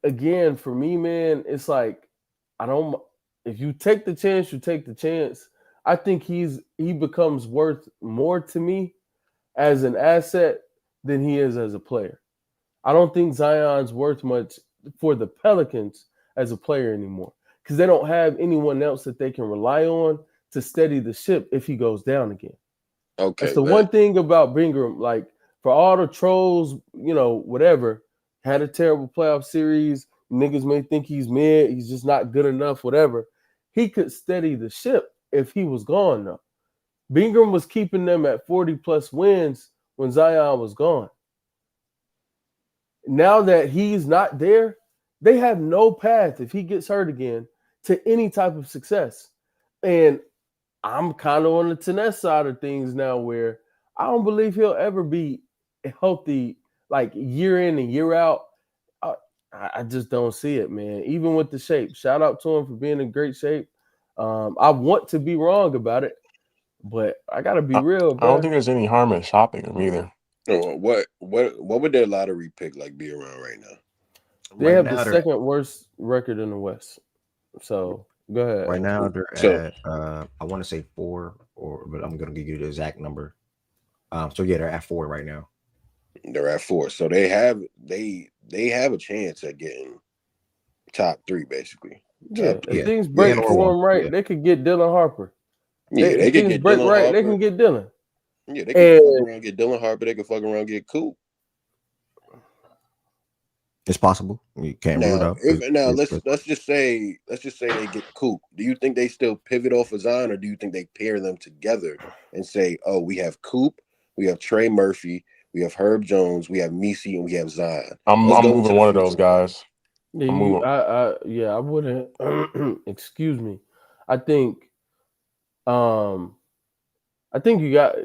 again for me, man. It's like if you take the chance, you take the chance. I think he becomes worth more to me as an asset than he is as a player. I don't think Zion's worth much for the Pelicans as a player anymore because they don't have anyone else that they can rely on to steady the ship if he goes down again. Okay. That's the one thing about Bingham. Like, for all the trolls, whatever, had a terrible playoff series. Niggas may think he's mid. He's just not good enough, whatever. He could steady the ship if he was gone, though. Bingham was keeping them at 40-plus wins when Zion was gone. Now that he's not there, they have no path, if he gets hurt again, to any type of success. And I'm kind of on the Tennessee side of things now where I don't believe he'll ever be healthy, like year in and year out. I just don't see it, man. Even with the shape. Shout out to him for being in great shape. I want to be wrong about it, but I got to be real, bro. I don't think there's any harm in shopping him either. What would their lottery pick like be around right now? They have the second worst record in the West. So go ahead. Right now they're at I want to say 4, but I'm gonna give you the exact number. So yeah, they're at 4 right now. They're at 4. So they have a chance at getting top 3, basically. If things break for them right, they could get Dylan Harper. Yeah, they can get Dylan Harper. They can get Dylan. Yeah, they can fuck around get Dylan Harper. They can fuck around get Coop. It's possible. You can't rule it out. Let's just say they get Coop. Do you think they still pivot off of Zion, or do you think they pair them together and say, "Oh, we have Coop, we have Trey Murphy, we have Herb Jones, we have Misi, and we have Zion"? I'm moving one of those guys. I wouldn't. Excuse me. I think you got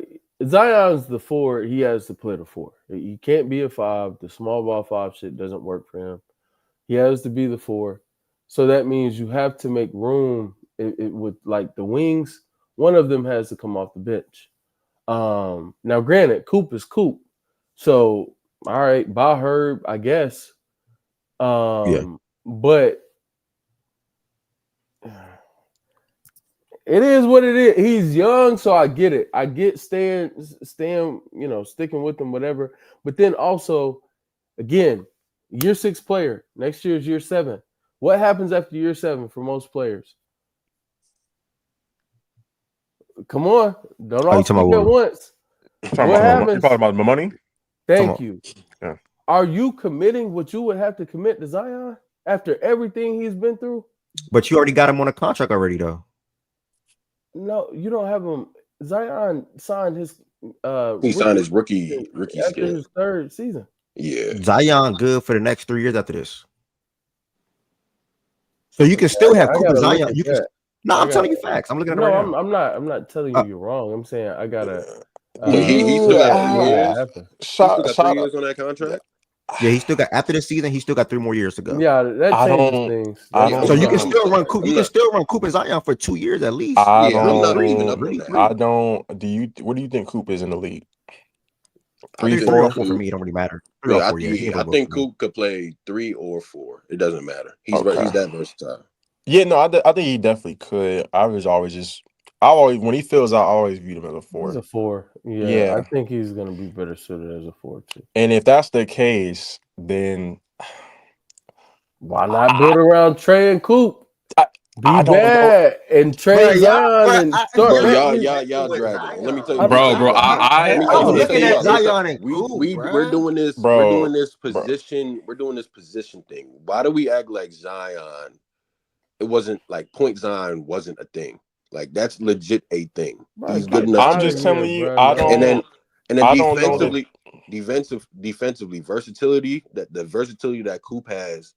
Zion's the 4. He has to play the 4. He can't be a 5. The small ball 5 shit doesn't work for him. He has to be the 4. So that means you have to make room with like the wings. One of them has to come off the bench. Now, granted, Coop is Coop. So, all right, buy Herb, I guess. But it is what it is. He's young, so I get it. I get staying, sticking with him, whatever. But then also, again, year 6 player. Next year is year 7. What happens after year 7 for most players? Come on. Don't all speak at once. What happens? You talking about my money? Thank you. Yeah. Are you committing what you would have to commit to Zion after everything he's been through? But you already got him on a contract already, though. No, you don't have him. Zion signed his his rookie after skin. his 3rd season. Yeah. Zion good for the next 3 years after this. So you can still have Cooper Zion. I'm telling you facts. I'm looking at it right now. I'm not telling you you're wrong. I'm saying I gotta He still got 3 years on that contract. Yeah, he still got after this season. He still got 3 more years to go. Yeah, that I changes don't- things. I That don't- So you changes can I'm still things. run Coop. You can still run Coop and Zion for 2 years at least. I Yeah, I'm not Really, even don't. up on really, that. really. I don't. What do you think Coop is in the league? I 3, Three, think 3 or 4. 4 for Coop- me. It don't really matter. 3 or Yeah, 4. Yeah, he can go I both think for me. Coop could play 3 or 4. It doesn't matter. He's Okay. that versatile. Yeah, no, I think he definitely could. I always when he fills out, I always viewed him as a 4. He's a 4. Yeah, Yeah. I think he's gonna be better suited as a 4 too. And if that's the case, then Why not build around Trey and Coop? Be I don't know. bad and trade Zion and start Bro, back. y'all dragging it. Let me tell you, Bro, let me I'm I looking at Listen, Zion and Coop, we're doing this. Bro, We're doing this bro. position. We're doing this position thing. Why do we act like Zion? It wasn't like point Zion wasn't a thing. Like that's legit a thing. Bro, He's get good enough. I'm to just win. telling you, bro, I no. don't. And then I don't know that. defensively versatility, that the versatility that Coop has,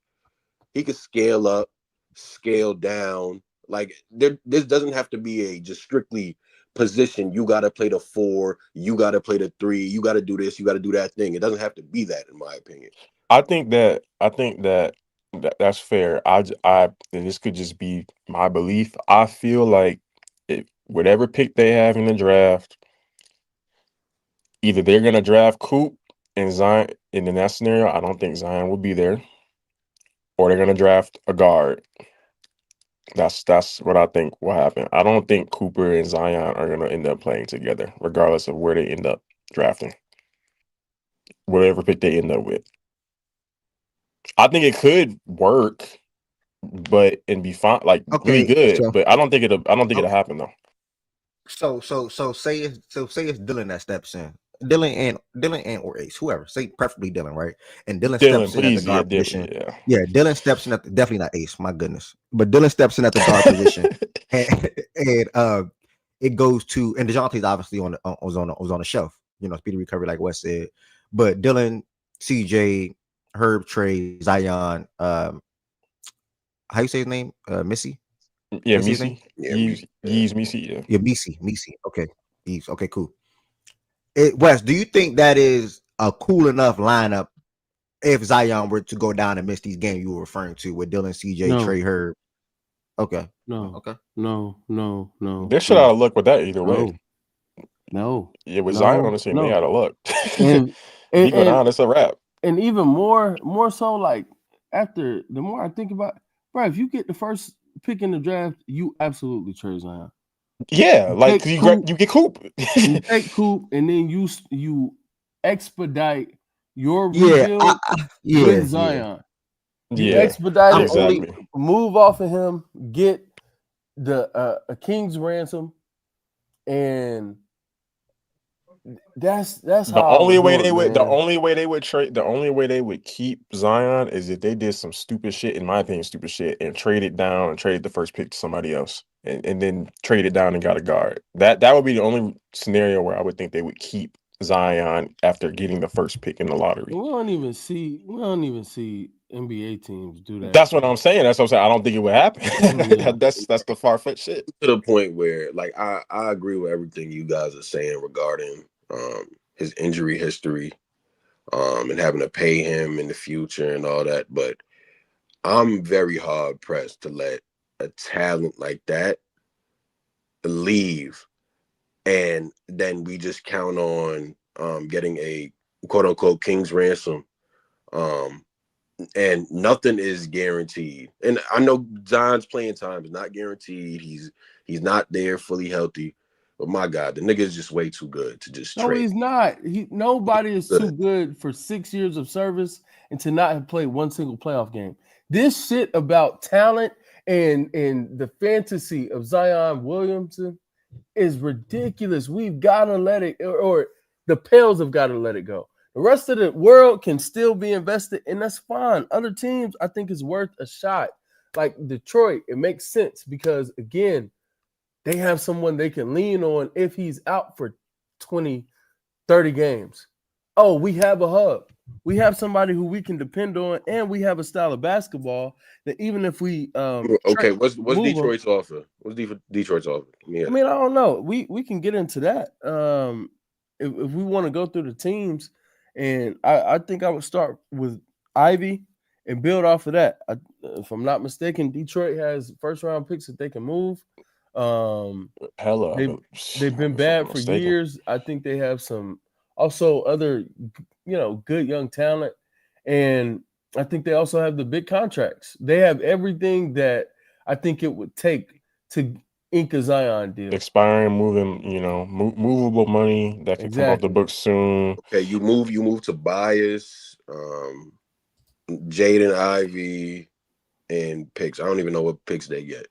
he could scale up, scale down. Like this doesn't have to be a just strictly position. You got to play the 4, you got to play the 3, you got to do this, you got to do that thing. It doesn't have to be that, in my opinion. I think that's fair. And this could just be my belief. I feel like whatever pick they have in the draft, either they're gonna draft Coop and Zion. And in that scenario, I don't think Zion will be there, or they're gonna draft a guard. That's what I think will happen. I don't think Cooper and Zion are gonna end up playing together, regardless of where they end up drafting. Whatever pick they end up with. I think it could work, but and be fine, like really good. But I don't think it'll happen though. So say it's Dylan that steps in. Dylan or Ace, whoever. Say preferably Dylan, right? And Dylan steps in at the guard position. Yeah, Dylan steps in at definitely not Ace, my goodness. But Dylan steps in at the guard position, and it goes to, and DeJounte's obviously was on the shelf. You know, speedy recovery, like Wes said. But Dylan, CJ, Herb, Trey, Zion, how you say his name? Missy. Yeah, Missy. Missy. Yeah, Missy. Okay, okay, cool. Wes, do you think that is a cool enough lineup if Zion were to go down and miss these games you were referring to with Dylan, CJ, Trey, Herb? Okay. No. They're shit out of luck with that either way. No. Yeah, with Zion on the team, they out of luck. And be honest, it's a wrap. And even more so, like after the more I think about, bro, if you get the first pick in the draft, you absolutely trade Zion. Yeah, like you get Coop. You take Coop, and then you expedite your rebuild with Zion. You expedite it, move off of him, get a king's ransom, and that's the only way they would keep Zion is if they did some stupid shit, in my opinion, and traded down and traded the first pick to somebody else, and then traded down and got a guard. That would be the only scenario where I would think they would keep Zion after getting the first pick in the lottery. We don't even see NBA teams do that. That's what I'm saying. That's what I'm saying. I don't think it would happen. Yeah. That's the far-fetched shit. To the point where, like, I agree with everything you guys are saying regarding his injury history, and having to pay him in the future and all that. But I'm very hard pressed to let a talent like that leave, and then we just count on getting a quote unquote king's ransom. And nothing is guaranteed. And I know Zion's playing time is not guaranteed. He's not there fully healthy. But my God, the nigga is just way too good to just trade. No, he's not. Nobody is too good for 6 years of service and to not have played one single playoff game. This shit about talent and the fantasy of Zion Williamson is ridiculous. We've got to let it, or the Pels have got to let it go. The rest of the world can still be invested, and that's fine. Other teams, I think, is worth a shot. Like Detroit, it makes sense because, again, they have someone they can lean on if he's out for 20, 30 games. Oh, we have a hub. We have somebody who we can depend on, and we have a style of basketball that even if we what's Detroit's offer? What's Detroit's offer? I mean, I don't know. We can get into that. If we want to go through the teams And I think I would start with Ivy and build off of that. If I'm not mistaken, Detroit has first round picks that they can move. Hella. They've been if I'm bad not for mistaken. years. I think they have some also other, good young talent. And I think they also have the big contracts. They have everything that I think it would take to ink a Zion deal. Expiring, moving, movable money that can come off the Exactly. books soon. Okay, you move Tobias, Jaden Ivey, and picks. I don't even know what picks they get.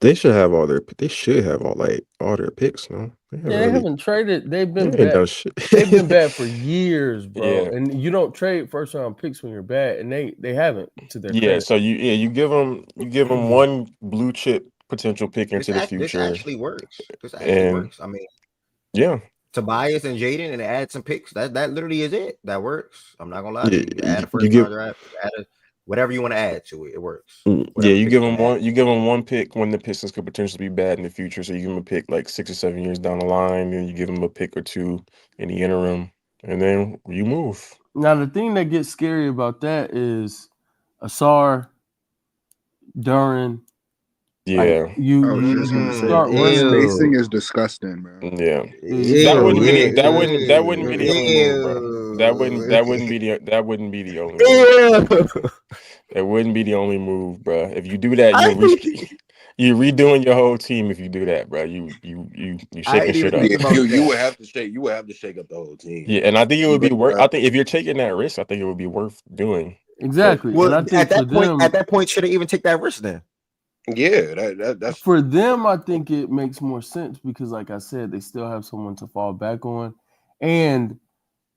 They should have all their. They should have all their picks. No, They haven't traded. They've been They ain't bad. done shit. They've been bad for years, bro. Yeah. And you don't trade first round picks when you're bad, and they haven't to their Yeah, credit. so you give them one blue chip potential pick into the This future. actually works. This actually works. I mean, yeah, Tobias and Jaden, and add some picks. That literally is it. That works. I'm not gonna lie to Yeah, you. Add a you first give- rounder, add whatever you want to add to it. It works. yeah, Whatever you picks give you them wanna one. add. You give them one pick when the Pistons could potentially be bad in the future. So you give them a pick like 6 or 7 years down the line, and you give them a pick or two in the interim, and then you move. Now the thing that gets scary about that is Asar, Duran. Yeah, Like you start Ew. running. Spacing is disgusting, man. yeah. You That start wouldn't be running. that wouldn't be the only move, bro. That wouldn't be the only move. It wouldn't be the only move, bro. If you do that, you're redoing your whole team. If you do that, bro, you shaking shit up. think about You that. would have to shake. You would have to shake up the whole team. Yeah, and I think it would be worth. Right. I think if you're taking that risk, I think it would be worth doing. Exactly. Well, and I think at that point, should have even take that risk then. Yeah, that's for them, I think it makes more sense because, like I said, they still have someone to fall back on. And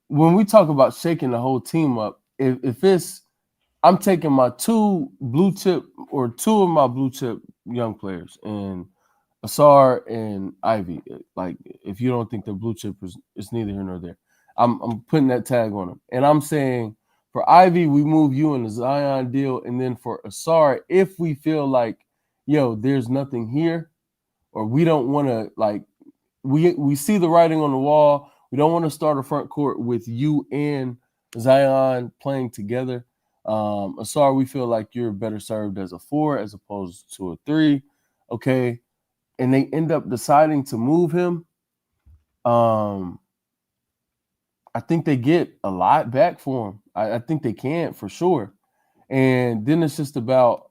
when we talk about shaking the whole team up, if it's I'm taking my two of my blue chip young players and Asar and Ivy. Like, if you don't think they're blue chippers, it's neither here nor there. I'm putting that tag on them. And I'm saying for Ivy, we move you in the Zion deal. And then for Asar, if we feel like, there's nothing here, or we don't want to, like, we see the writing on the wall. We don't want to start a front court with you and Zion playing together. Asar, we feel like you're better served as a 4 as opposed to a 3. Okay. And they end up deciding to move him. I think they get a lot back for him. I think they can for sure. And then it's just about,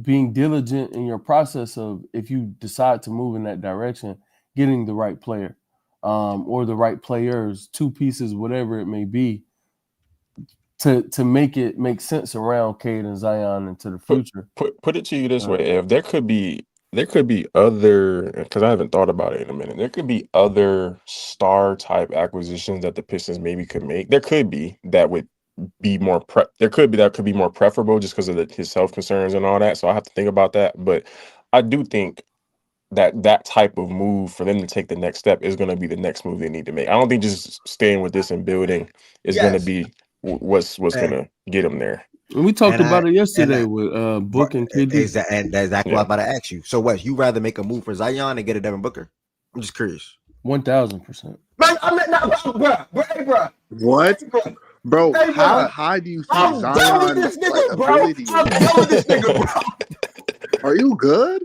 being diligent in your process of, if you decide to move in that direction, getting the right player or the right players, 2 pieces, whatever it may be, to make it make sense around Cade and Zion into the future. Put it to you this way: if there could be other, because I haven't thought about it in a minute. There could be other star type acquisitions that the Pistons maybe could make. There could be that would be more that could be more preferable just because of his health concerns and all that. So I have to think about that. But I do think that type of move for them to take the next step is going to be the next move they need to make. I don't think just staying with this and building is going to be what's going to get them there. And we talked about it yesterday with Book and KD. And that's exactly what I'm about to ask you. So, Wes, you rather make a move for Zion and get a Devin Booker? I'm just curious. 1,000%. I'm not, bro. What? Bro, Hey, how bro. high do you see I'm done with Zion's this nigga, bro. ability? I'm done with this nigga, bro. Are you good?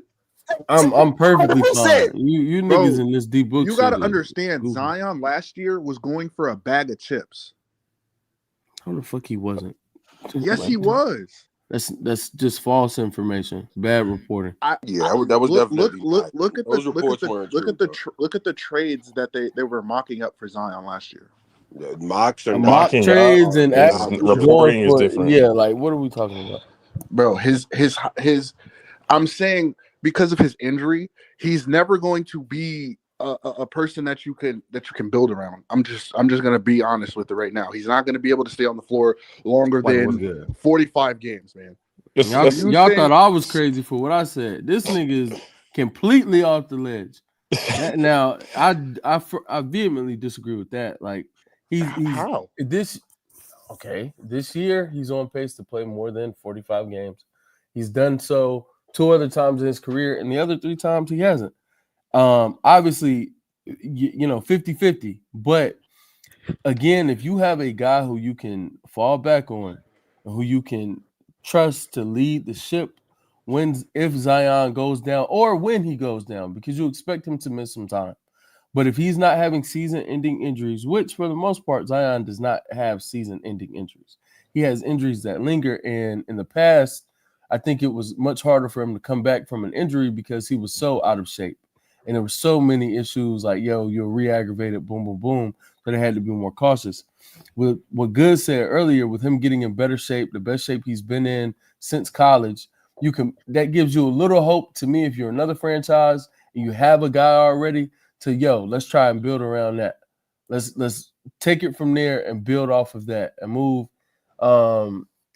I'm perfectly 100%. fine. You Bro, niggas in this deep book. You got to shit understand, goofy. Zion last year was going for a bag of chips. How the fuck he wasn't? Yes, he was. That's just false information. Bad reporting. That was definitely look at those reports weren't true. Look at the trades that they were mocking up for Zion last year. The mocks are Mock Mocking trades and reporting is different. Yeah, like what are we talking about? Bro, his I'm saying because of his injury, he's never going to be a person that you can build around. I'm just gonna be honest with it right now. He's not gonna be able to stay on the floor longer than 45 games, man. Y'all thought I was crazy for what I said. This nigga is completely off the ledge. Now I vehemently disagree with that. Like he's how this year he's on pace to play more than 45 games. He's done so 2 other times in his career, and the other 3 times he hasn't. Obviously, 50-50, but again, if you have a guy who you can fall back on, who you can trust to lead the ship if Zion goes down or when he goes down, because you expect him to miss some time. But if he's not having season-ending injuries, which for the most part, Zion does not have season-ending injuries. He has injuries that linger, and in the past, I think it was much harder for him to come back from an injury because he was so out of shape. And there were so many issues like, you're re-aggravated, boom, boom, boom, that I had to be more cautious. With what Good said earlier, with him getting in better shape, the best shape he's been in since college, that gives you a little hope to me if you're another franchise and you have a guy already to, let's try and build around that. Let's take it from there and build off of that and move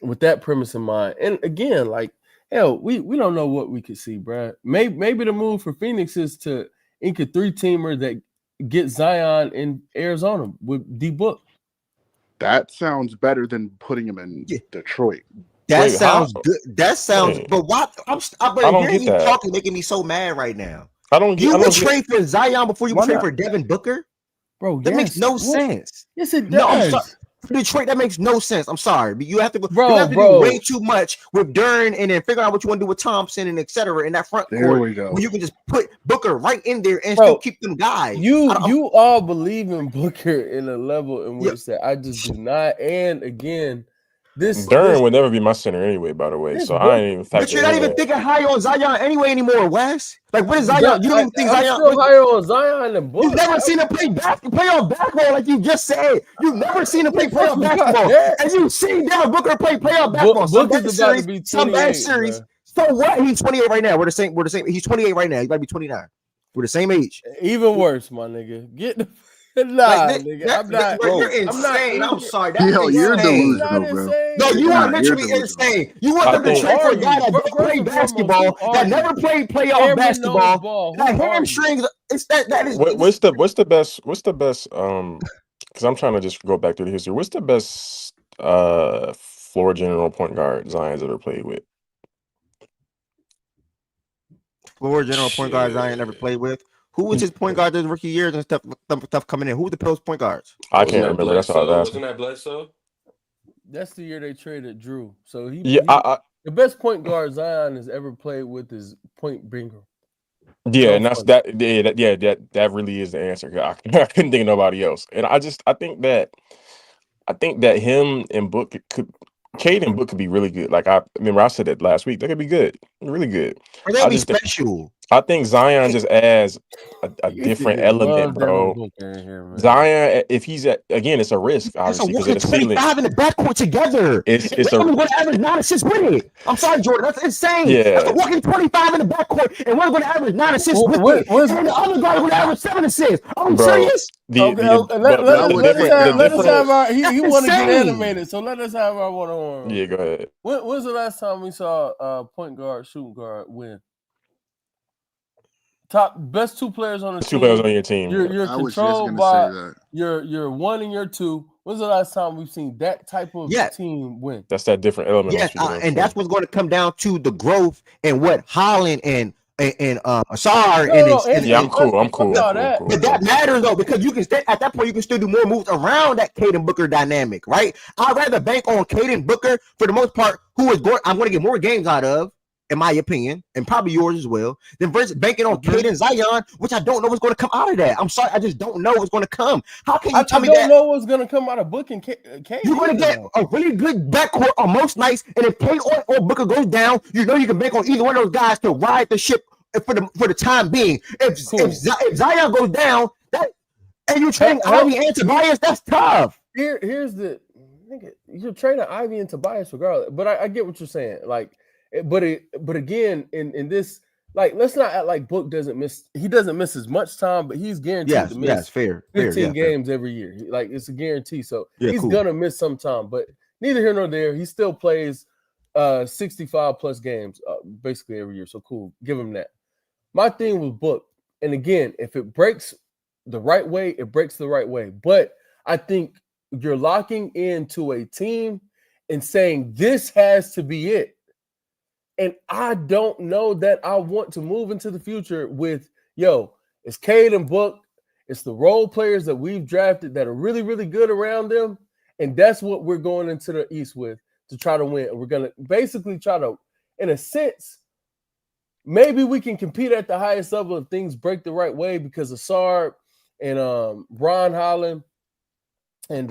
with that premise in mind. And again, like, hell, we don't know what we could see, Brad. Maybe the move for Phoenix is to ink a 3-teamer that gets Zion in Arizona with D-Book. That sounds better than putting him in Detroit. That sounds good. That sounds. But why? I don't hearing get you that. talking, making me so mad right now. I don't get. You would trade for Zion before you would trade for Devin Booker, bro. That makes no sense. Yes, it does. No, I'm sorry. For Detroit, that makes no sense. I'm sorry, but you have to. Bro, you have to do way too much with Duren, and then figure out what you want to do with Thompson and etc. in that front there court. We go. Where you can just put Booker right in there and still keep them guys. You all believe in Booker in a level in which that I just do not. And again, Duren would never be my center anyway, by the way. So I ain't even factor. But you're not even thinking high on Zion anyway anymore, Wes. Like, what is Zion? You don't even think I'm Zion? Still higher on Zion than Booker. You've never seen him play playoff basketball, like you just said. You've never seen him play playoff basketball, and you've seen Devin Booker play playoff basketball. Booker's about to be 28, some bad series. Bro. So what? He's 28 right now. We're the same. He's 28 right now. He might be 29. We're the same age. Even worse, my nigga. Get the. Nigga, I'm not. You're insane. I'm sorry. You're delusional, bro. No, you are literally insane. You want them to trade for a guy that don't play basketball, that never played playoff basketball, that hamstrings. It's that is. What's the best? Because I'm trying to just go back through the history. What's the best floor general point guard Zion's ever played with? Floor general point guard Zion ever played with. Who was his point guard this rookie years and stuff coming in? Who were the Pels point guards? I can't remember. That's all I was asking. Wasn't that Bledsoe? That's the year they traded Drew. So the best point guard Zion has ever played with is Point Bingham. Yeah, and that's that. Yeah, that really is the answer. I couldn't think of nobody else, and I think that him and Book Cade and Book could be really good. Like I remember I said that last week. They could be good, really good. Or they'd be special. I think Zion just adds a different element, bro. Zion, if he's again, it's a risk, obviously, because it's a ceiling. 25 in the backcourt together. It's going to average 9 assists with it. I'm sorry, Jordan. That's insane. Yeah. That's walking 25 in the backcourt, and we're going to average 9 assists with it. And the other guy would average 7 assists. Are you serious? Let us have our. He want to get animated, so let us have our one-on-one. Yeah, go ahead. When's the last time we saw point guard, shooting guard win? Best 2 players on the team. 2 players on your team. You're controlled by your 1 and your 2. When's the last time we've seen that type of team win? That's that different element. Yes, and that's what's going to come down to the growth and what Holland and Asar I'm cool. But that matters though, because you can at that point you can still do more moves around that Cade and Booker dynamic, right? I'd rather bank on Cade and Booker for the most part, I'm going to get more games out of, in my opinion, and probably yours as well, than versus banking on Cade and Zion, which I don't know what's going to come out of that. I'm sorry, I just don't know what's going to come. How can you tell me that? I don't know what's going to come out of Book and Cade. You're going to get a really good backcourt on most nights, and if Cade or Booker goes down, you know you can bank on either one of those guys to ride the ship for the time being. If Zion goes down, and you're trading Ivy and Tobias, that's tough. Here's the nigga. You're trading Ivy and Tobias regardless, but I get what you're saying. Like. But again, in this, like, let's not act like Book doesn't miss. He doesn't miss as much time, but he's guaranteed to miss 15 games every year. Like, it's a guarantee. So he's gonna miss some time. But neither here nor there. He still plays 65 plus games basically every year. So cool, give him that. My thing with Book, and again, if it breaks the right way, it breaks the right way. But I think you're locking into a team and saying this has to be it. And I don't know that I want to move into the future with, it's Cade and Book, It's the role players that we've drafted that are really, really good around them. And that's what we're going into the East with to try to win. We're going to basically try to, in a sense, maybe we can compete at the highest level if things break the right way because of Sarb and Ron Holland and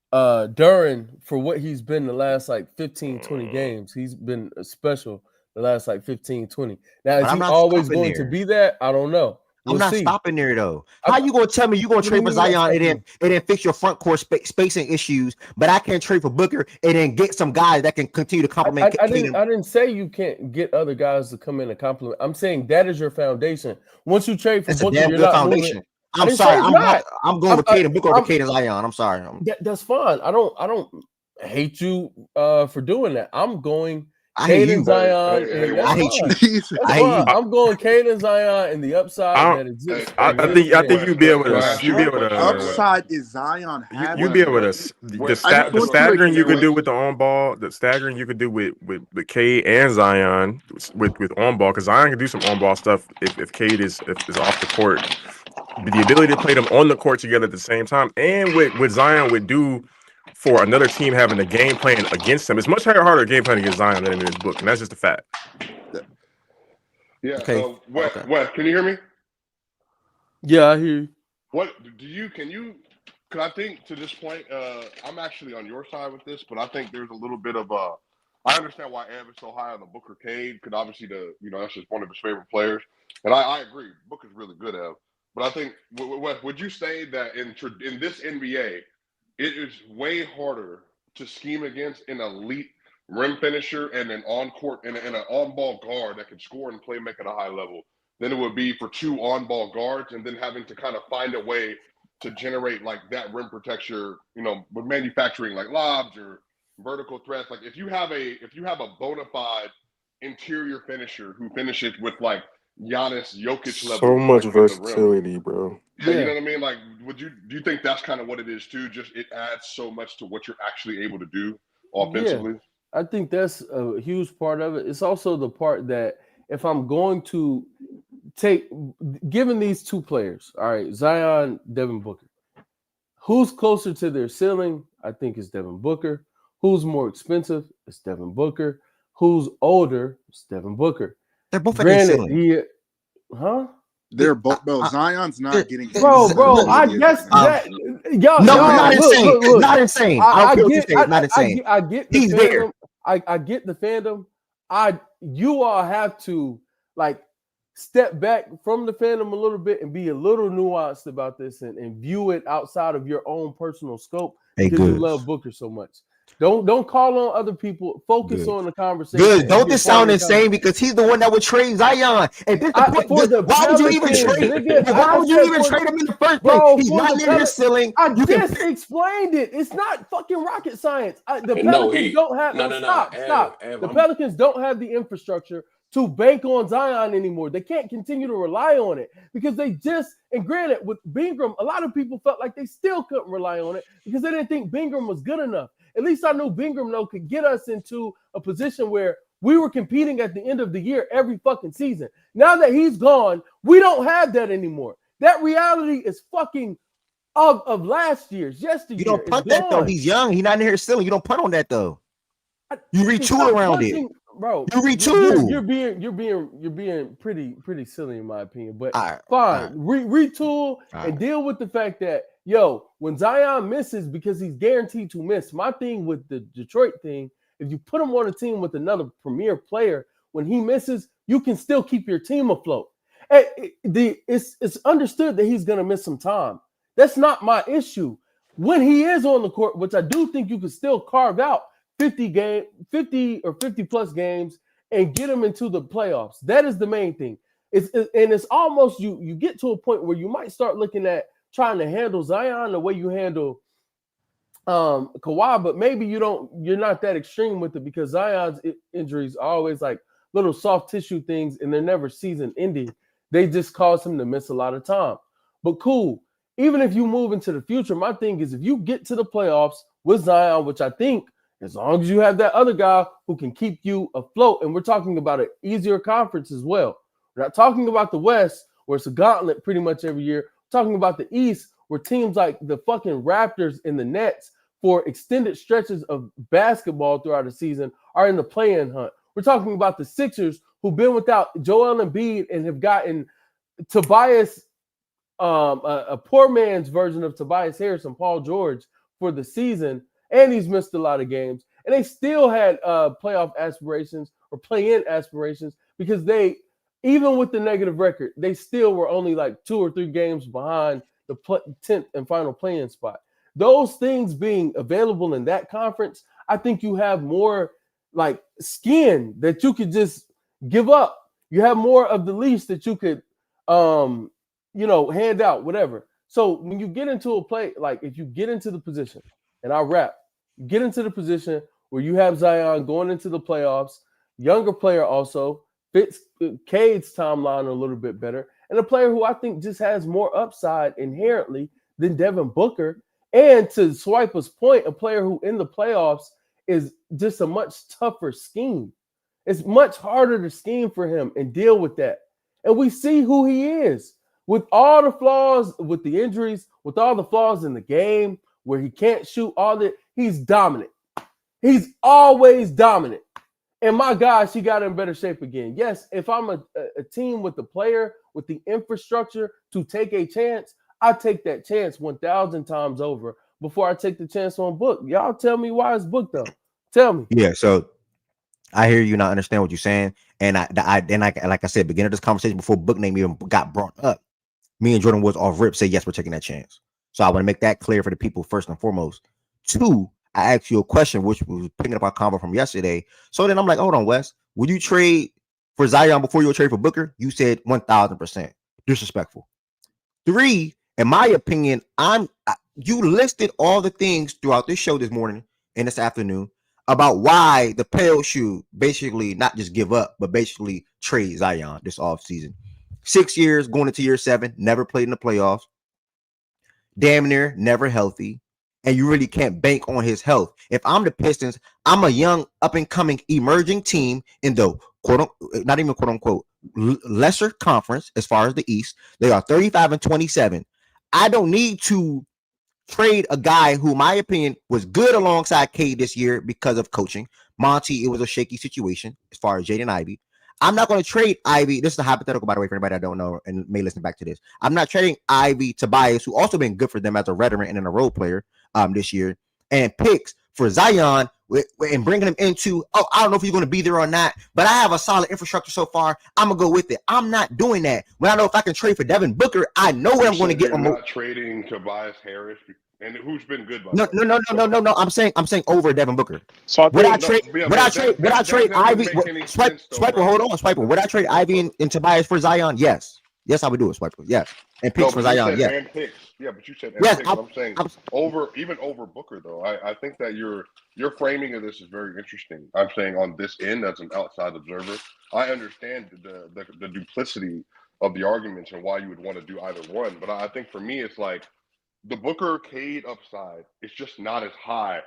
Duran for what he's been the last like 15, 20 games. He's been special the last like 15, 20. Now, is he always going to be that? I don't know. I'm not stopping there though. How you gonna tell me you gonna trade for Zion and then fix your front court spacing issues, but I can't trade for Booker and then get some guys that can continue to complement? I didn't say you can't get other guys to come in and complement. I'm saying that is your foundation. Once you trade for Booker, you're not foundation. Moving. I'm sorry. I'm going with Cade and Booker over Cade and Zion. I'm sorry. That's fine. I don't hate you for doing that. I'm going. I hate you, Zion. I hate you. I'm going Cade and Zion and the upside that exists. I think you'd be able to. You'd be able to. Upside is Zion. You'd be able to. The staggering you could do with the on ball. The staggering you could do with Cade and Zion with on ball, because Zion can do some on ball stuff if Cade is off the court. The ability to play them on the court together at the same time, and with Zion would do for another team having a game plan against them. It's much harder game plan against Zion than in his book, and that's just a fact. Yeah. Okay. Wes, can you hear me? Yeah, I hear you. Because I think to this point, I'm actually on your side with this, but I think there's a little bit of I understand why Ev is so high on the Booker Cade, because obviously that's just one of his favorite players, and I agree, Booker's really good, Ev. But I think, would you say that in this NBA, it is way harder to scheme against an elite rim finisher and an on-court and an on-ball guard that can score and play make at a high level than it would be for two on-ball guards and then having to kind of find a way to generate like that rim protection, with manufacturing like lobs or vertical threats. Like if you have a bona fide interior finisher who finishes with like Giannis, Jokic level. So much versatility, bro. Yeah, you know what I mean? Like, do you think that's kind of what it is too? Just it adds so much to what you're actually able to do offensively. Yeah, I think that's a huge part of it. It's also the part that if I'm going to given these two players, all right, Zion, Devin Booker, who's closer to their ceiling? I think it's Devin Booker. Who's more expensive? It's Devin Booker. Who's older? It's Devin Booker. They're both at their ceiling. They're both. No, Zion's not getting. Bro, I guess that. Y'all, not insane. Look, not insane. I get. Not insane. I get. He's there. I get the fandom. You all have to like step back from the fandom a little bit and be a little nuanced about this and view it outside of your own personal scope because you love Booker so much. Don't call on other people. Focus on the conversation. Good. Don't this sound insane because he's the one that would trade Zion. And this why would you even trade him? Why would you even trade him in the first place? He's not near his ceiling. I just explained it. It's not fucking rocket science. The Pelicans don't have stop. The Pelicans don't have the infrastructure to bank on Zion anymore. They can't continue to rely on it because and granted, with Bingham, a lot of people felt like they still couldn't rely on it because they didn't think Bingham was good enough. At least I knew Bingham, could get us into a position where we were competing at the end of the year every fucking season. Now that he's gone, we don't have that anymore. That reality is fucking of last year's, yesteryear. You don't punt that though. He's young. He's not near his ceiling. You don't punt on that though. You retool around it. Bro, you retool. You're being pretty silly in my opinion. But fine, retool and deal with the fact that when Zion misses because he's guaranteed to miss. My thing with the Detroit thing, if you put him on a team with another premier player, when he misses, you can still keep your team afloat. It's understood that he's gonna miss some time. That's not my issue. When he is on the court, which I do think you can still carve out 50 or 50 plus games and get them into the playoffs. That is the main thing. It's almost you get to a point where you might start looking at trying to handle Zion the way you handle Kawhi, but maybe you're not that extreme with it because Zion's injuries are always like little soft tissue things and they're never season ending. They just cause him to miss a lot of time. But cool. Even if you move into the future, my thing is if you get to the playoffs with Zion, which I think as long as you have that other guy who can keep you afloat, and we're talking about an easier conference as well. We're not talking about the West, where it's a gauntlet pretty much every year. We're talking about the East, where teams like the fucking Raptors and the Nets for extended stretches of basketball throughout the season are in the play-in hunt. We're talking about the Sixers, who've been without Joel Embiid and have gotten Tobias, a poor man's version of Tobias Harris and Paul George for the season, and he's missed a lot of games. And they still had playoff aspirations or play-in aspirations because they, even with the negative record, they still were only like 2 or 3 games behind the 10th and final play-in spot. Those things being available in that conference, I think you have more like skin that you could just give up. You have more of the leash that you could, hand out, whatever. So when you get into a play, like if you get into the position, and I'll wrap, you get into the position where you have Zion going into the playoffs, younger player also, fits Cade's timeline a little bit better, and a player who I think just has more upside inherently than Devin Booker. And to Swiper's point, a player who in the playoffs is just a much tougher scheme. It's much harder to scheme for him and deal with that. And we see who he is. With all the flaws, with the injuries, with all the flaws in the game, where he can't shoot all that, he's dominant. He's always dominant. And my gosh, he got in better shape again. Yes, if I'm a team with the player, with the infrastructure to take a chance, I take that chance 1,000 times over before I take the chance on Book. Y'all tell me why it's Book, though. Tell me. Yeah, so I hear you, not understand what you're saying. And like I said, beginning of this conversation before Book name even got brought up, me and Jordan Woods off rip say, yes, we're taking that chance. So I want to make that clear for the people first and foremost. 2, I asked you a question, which was picking up our convo from yesterday. So then I'm like, hold on, Wes, would you trade for Zion before you would trade for Booker? You said 1,000%. Disrespectful. 3, in my opinion, you listed all the things throughout this show this morning and this afternoon about why the Pels should basically not just give up, but basically trade Zion this offseason. 6 years going into year 7, never played in the playoffs, damn near never healthy, and you really can't bank on his health. If I'm the Pistons, I'm a young, up-and-coming, emerging team in the not even quote-unquote lesser conference as far as the East. They are 35-27. I don't need to trade a guy who, in my opinion, was good alongside Cade this year because of coaching. Monty, it was a shaky situation as far as Jaden Ivey. I'm not going to trade Ivy. This is a hypothetical, by the way, for anybody that don't know and may listen back to this. I'm not trading Ivy Tobias, who also been good for them as a veteran and a role player this year, and picks for Zion and bringing him into, I don't know if he's going to be there or not, but I have a solid infrastructure so far. I'm going to go with it. I'm not doing that. When I know if I can trade for Devin Booker, I know where I'm going to get him. Not trading Tobias Harris, and who's been good by no. I'm saying over Devin Booker. So Would I trade Ivy? Swiper, hold on, Swiper. Would I trade Ivy and Tobias for Zion? Yes, I would do it, Swiper. Yes, and picks for Zion. Yeah, and picks. Yeah, but you said yes. Picks. I'm saying over Booker though. I think that your framing of this is very interesting. I'm saying on this end as an outside observer, I understand the duplicity of the arguments and why you would want to do either one. But I think for me, it's like the Booker Cade upside is just not as high.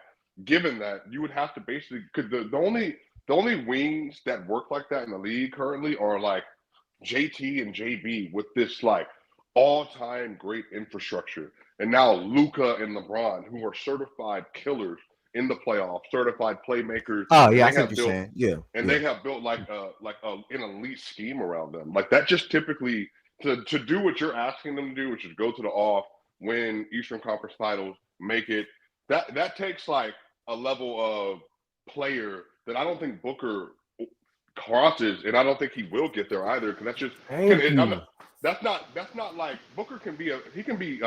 Given that you would have to basically, because the only wings that work like that in the league currently are like JT and JB with this like all-time great infrastructure, and now Luka and LeBron, who are certified killers in the playoffs, certified playmakers. Oh yeah, I see what you're saying. Yeah, and they have built like an elite scheme around them. Like that just typically to do what you're asking them to do, which is go to the off, win Eastern Conference Finals, make it. That takes like a level of player that I don't think Booker crosses, and I don't think he will get there either. Because that's just that's not like Booker can be a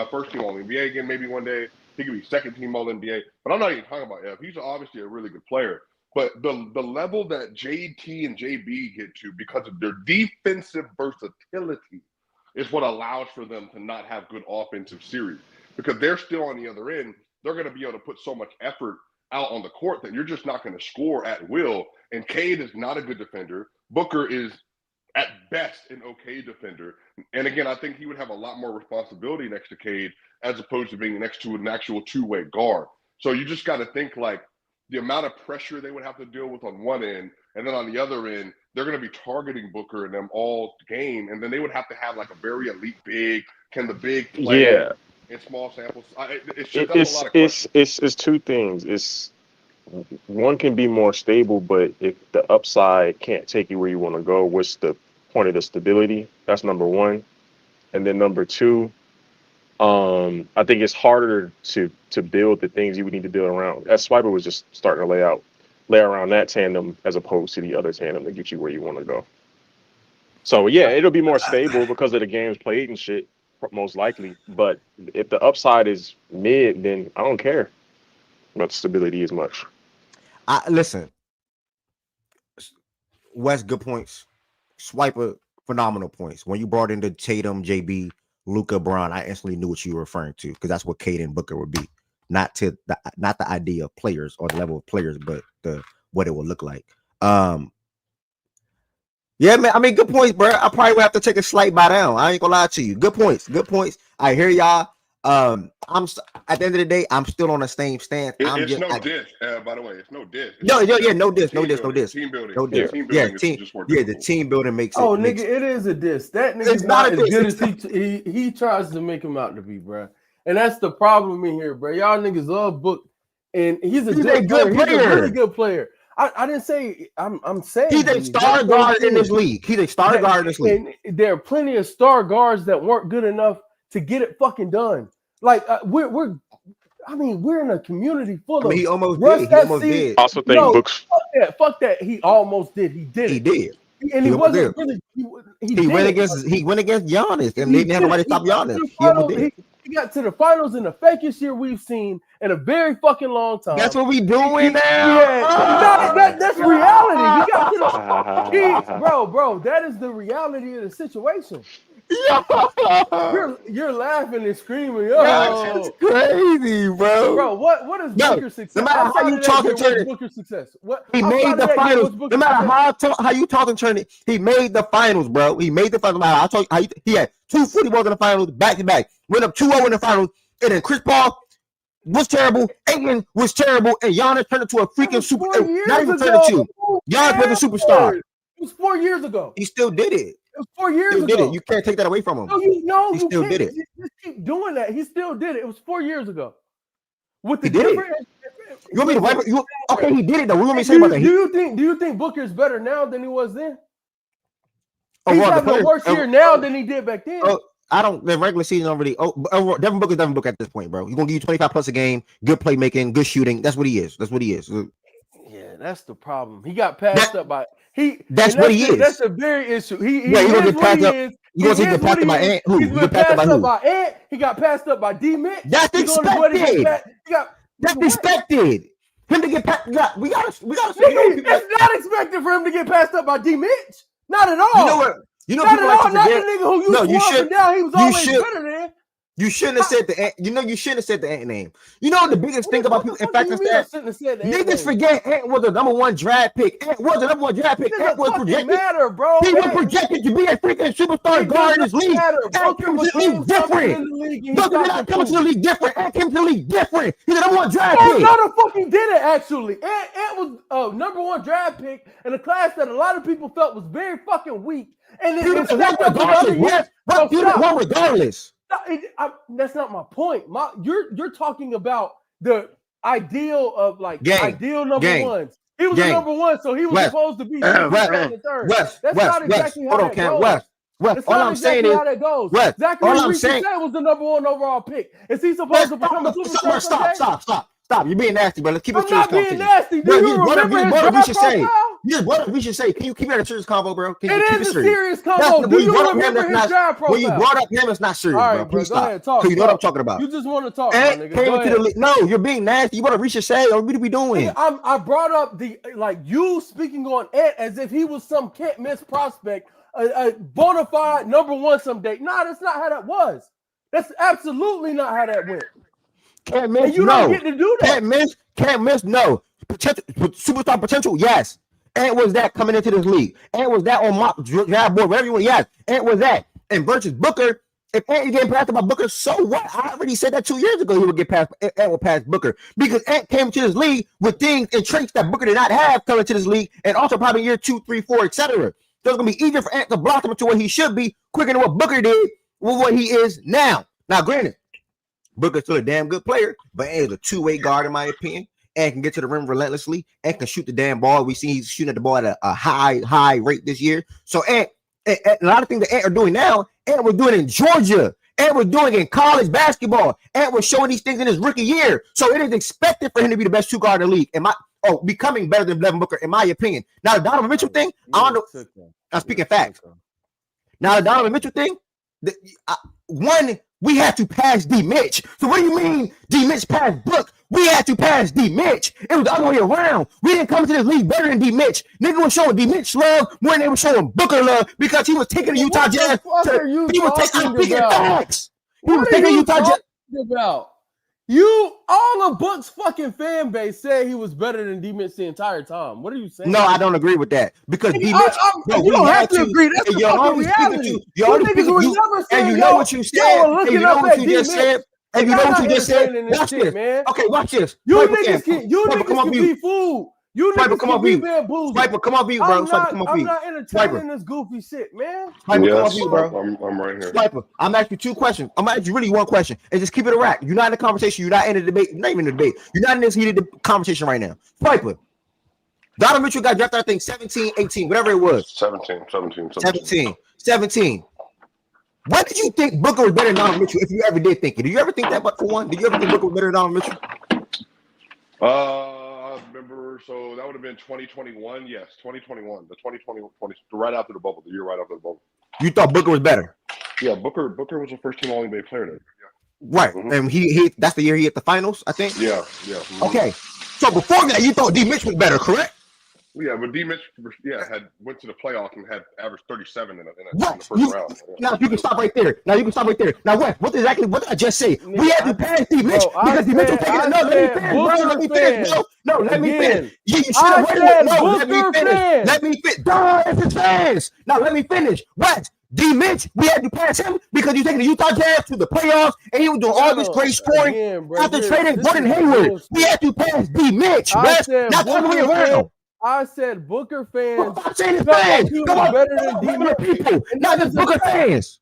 first team All NBA again, maybe one day. He can be second team All NBA, but I'm not even talking about F. He's obviously a really good player. But the level that JT and JB get to because of their defensive versatility is what allows for them to not have good offensive series. Because they're still on the other end, they're going to be able to put so much effort out on the court that you're just not going to score at will. And Cade is not a good defender. Booker is at best an okay defender. And again, I think he would have a lot more responsibility next to Cade as opposed to being next to an actual two-way guard. So you just got to think like the amount of pressure they would have to deal with on one end, and then on the other end, they're going to be targeting Booker and them all game, and then they would have to have like a very elite big. Can the big play Yeah, in small samples? It's just that's a lot of questions. it's two things. It's one can be more stable, but if the upside can't take you where you want to go, what's the point of the stability? That's number one. And then number two, I think it's harder to build the things you would need to build around. As Swiper was just starting to lay around that tandem as opposed to the other tandem to get you where you want to go. So yeah, it'll be more stable because of the games played and shit, most likely. But if the upside is mid, then I don't care about stability as much. Listen, West, good points. Swiper, phenomenal points. When you brought into Tatum, JB, Luka, Bron, I instantly knew what you were referring to because that's what Cade and Booker would be. Not the idea of players or the level of players, but what it would look like. Yeah, man. I mean, good points, bro. I probably would have to take a slight bow down. I ain't gonna lie to you. Good points. Good points. I hear y'all. I'm at the end of the day, I'm still on the same stance. It's no diss, by the way. It's no diss. No diss. Team building. No diss. Team Yeah, building is just more the difficult. team building makes it. Oh, nigga, it is a diss. That nigga's not as good as he tries to make him out to be, bro. And that's the problem in here, bro. Y'all niggas love Book, and he's a good player. He's a really good player. I didn't say I'm saying he's a star guard in this league. He's a star guard in this league. And there are plenty of star guards that weren't good enough to get it fucking done. Like we're in a community full of. He almost did. He almost did. Also think Books. Fuck that. He almost did. He did. He did. And he wasn't really. He went against Giannis, and they didn't have nobody to stop Giannis. He almost did. He got to the finals in the fakest year we've seen in a very fucking long time. That's what we doing now. Yeah, that's reality. He got to the bro. That is the reality of the situation. You're laughing and screaming. That's crazy, bro. Bro, what is Booker's success? No matter how you talking, turn Booker's success. What he made the finals. No matter how you talking, turn it. He made the finals, bro. He made the finals. I told you, he had 240 in the finals back to back. Went up 2-0 in the finals, and then Chris Paul was terrible. Ayton was terrible, and Giannis turned into a freaking super. Not even turned into. Giannis was a superstar. It was 4 years ago. He still did it. It was 4 years ago. Did it. You can't take that away from him. No, he still did it. Just keep doing that. He still did it. It was 4 years ago. With the difference, you want me to wipe it? Okay, he did it though. What do you want me to say about that? Do you think Booker's better now than he was then? He's having a worse year now than he did back then. I don't. The regular season already. Devin Booker's Devin Booker at this point, bro. He's gonna give you 25 plus a game, good playmaking, good shooting. That's what he is. Yeah, that's the problem. He got passed up by That's what he is. That's a very issue. He's gonna get passed up. You gonna get passed up by Ant? Who? He's been passed up by Ant. He got passed up by D. Mitch. That's expected. That's expected. Him to get passed. We gotta. It's not expected for him to get passed up by D. Mitch. Not at all. You know what? Not at all. Not the nigga who you swung down. He was always better than. You shouldn't have said the Ant. You shouldn't have said the Ant name. You know the biggest thing about people. In fact, niggas forget Ant was the number one draft pick. Ant was the number one draft pick. Ant was projected. Matter, bro. He was projected to be a freaking superstar guard in this league. Ant came to the league different. Booker did not come to the league different. Ant came to the league different. He's the number one draft pick. No, fucking did it actually. Ant was a number one draft pick in a class that a lot of people felt was very fucking weak. And then regardless. That's not my point. You're talking about the ideal of ideal number ones. He was the number one, so he was supposed to be second and third. That's not exactly how that goes. That's all I'm saying is how that goes. All I'm saying was the number one overall pick. Is he supposed to become a superstar? Stop. You're being nasty, bro. Let's keep it serious. I'm not being nasty. Do you remember his draft profile? What we should say? Can you keep it a serious convo, bro? It is a serious convo. Do you remember his draft profile? When you brought up him, it's not serious, bro. Please stop. Because you know what I'm talking about. You just want to talk, my nigga. No, you're being nasty. You want to reach your say, or what are we doing? I brought up you speaking on Ant as if he was some can't miss prospect, a bona fide number one someday. Nah, that's not how that was. That's absolutely not how that went. Can't miss. And you don't get to do that. Can't miss. No. Potential, superstar potential. Yes. Ant was that coming into this league. Ant was that on my draft board. Whatever you want. Yes. Ant was that. And versus Booker, If Ant getting passed by Booker, so what? I already said that 2 years ago. He would get passed. Ant would pass Booker because Ant came to this league with things and traits that Booker did not have coming to this league, and also probably year 2, 3, 4, etc. So it's gonna be easier for Ant to block him to where he should be quicker than what Booker did with what he is now. Now, granted, Booker's still a damn good player, but Ant is a two-way guard in my opinion. Ant can get to the rim relentlessly. Ant can shoot the damn ball. We see he's shooting at the ball at a high rate this year. So Ant, a lot of things that Ant are doing now, Ant was doing in Georgia. Ant was doing in college basketball. Ant was showing these things in his rookie year. So it is expected for him to be the best two guard in the league. Becoming better than Devin Booker, in my opinion. Now, the Donovan Mitchell thing, I don't know. I'm speaking facts. Now, the Donovan Mitchell thing, we had to pass D. Mitch. So what do you mean D. Mitch passed Book? We had to pass D. Mitch. It was the other way around. We didn't come to this league better than D. Mitch. Nigga was showing D. Mitch love more than they were showing Booker love because he was taking the Utah Jazz. He was taking facts. He was taking Utah Jazz. About you, all of Buck's fucking fan base said he was better than D. Mitch the entire time. What are you saying? No, I don't agree with that because D. Mitch. You don't have to agree. That's the fucking reality. You niggas were never saying, and you know what you said. And you know what you just said. And you know what you just said. Watch this, man. Okay, watch this. You niggas can be fooled. You niggas can be bamboozled. Swiper, come on, bro. I'm not entertaining this goofy shit, man. Swiper, yes, come on, bro. I'm right here. Swiper, I'm asking you 2 questions. I'm asking you really 1 question, and just keep it a rack. You're not in the conversation. You're not in the debate. You're not even in the debate. You're not in this heated conversation right now. Swiper, Donovan Mitchell got drafted, I think 17, 18, whatever it was. 17. What did you think Booker was better than Donovan Mitchell? If you ever did think it, did you ever think that? But for one, did you ever think Booker was better than Donovan Mitchell? I remember. So that would have been 2021. Yes, 2021. The 2020, right after the bubble. The year right after the bubble. You thought Booker was better? Yeah, Booker was a first-team All-NBA player then. Yeah. Right, and he that's the year he hit the finals, I think. Yeah. Mm-hmm. Okay, so before that, you thought D. Mitch was better, correct? Yeah, but D. Mitch, went to the playoffs and had averaged 37 in the first round. Yeah. Now you can stop right there. Now what did I just say? We had to pass D. Mitch because D. Mitch was taking another. Let me finish. No, let me finish. You should have waited. No, let me finish. Let me finish. It's his fans. Now let me finish. What? D. Mitch, we had to pass him because he's taking the Utah Jazz to the playoffs and he was doing all this great scoring after trading Gordon Hayward. We had to pass D. Mitch. Not the other way around. I said Booker fans. I'm saying fans. Come on, better than D. Mitch people, not just Booker fans.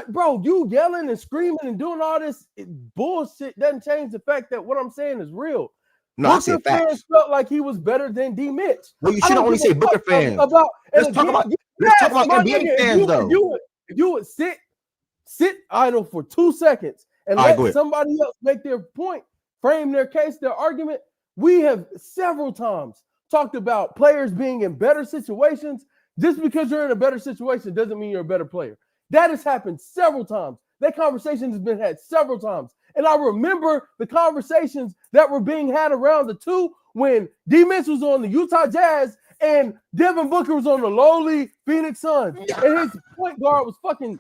Bro, you yelling and screaming and doing all this bullshit doesn't change the fact that what I'm saying is real. No, Booker fans felt like he was better than D. Mitch. Well, you should only say Booker fans. Let's talk about NBA fans, though. If you would sit idle for 2 seconds and let somebody else make their point, frame their case, their argument, we have several times talked about players being in better situations. Just because you're in a better situation doesn't mean you're a better player. That has happened several times. That conversation has been had several times. And I remember the conversations that were being had around the two when D. Mitch was on the Utah Jazz and Devin Booker was on the lowly Phoenix Suns. And his point guard was fucking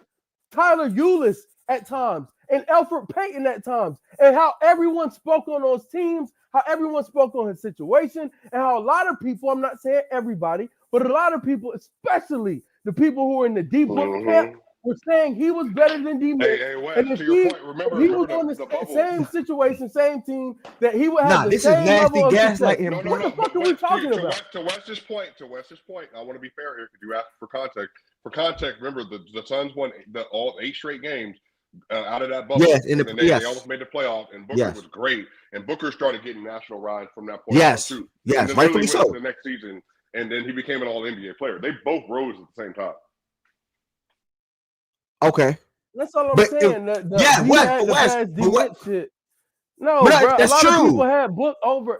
Tyler Ulis at times and Elfrid Payton at times. And how everyone spoke on those teams, how everyone spoke on his situation, and how a lot of people, I'm not saying everybody, but a lot of people, especially the people who were in the D Book camp, were saying he was better than D. Mitch. Hey, Wes, to your point, remember he was on the same situation, same team, that he would have the same level of success. What the fuck are we talking about? To Wes's point, I want to be fair here because you asked for context. For context, remember the Suns won all 8 straight games out of that bubble. Yes, they almost made the playoff, and Booker was great. And Booker started getting national rides from that point on too. Yes, rightfully so. The next season, and then he became an All-NBA player. They both rose at the same time. Okay. That's all I'm saying. Shit. No, but bro, that's a lot true. of people had Book over.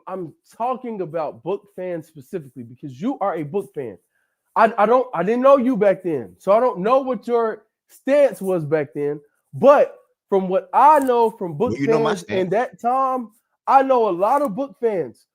I'm talking about Book fans specifically because you are a Book fan. I didn't know you back then, so I don't know what your stance was back then. But from what I know from Book fans in that time, I know a lot of Book fans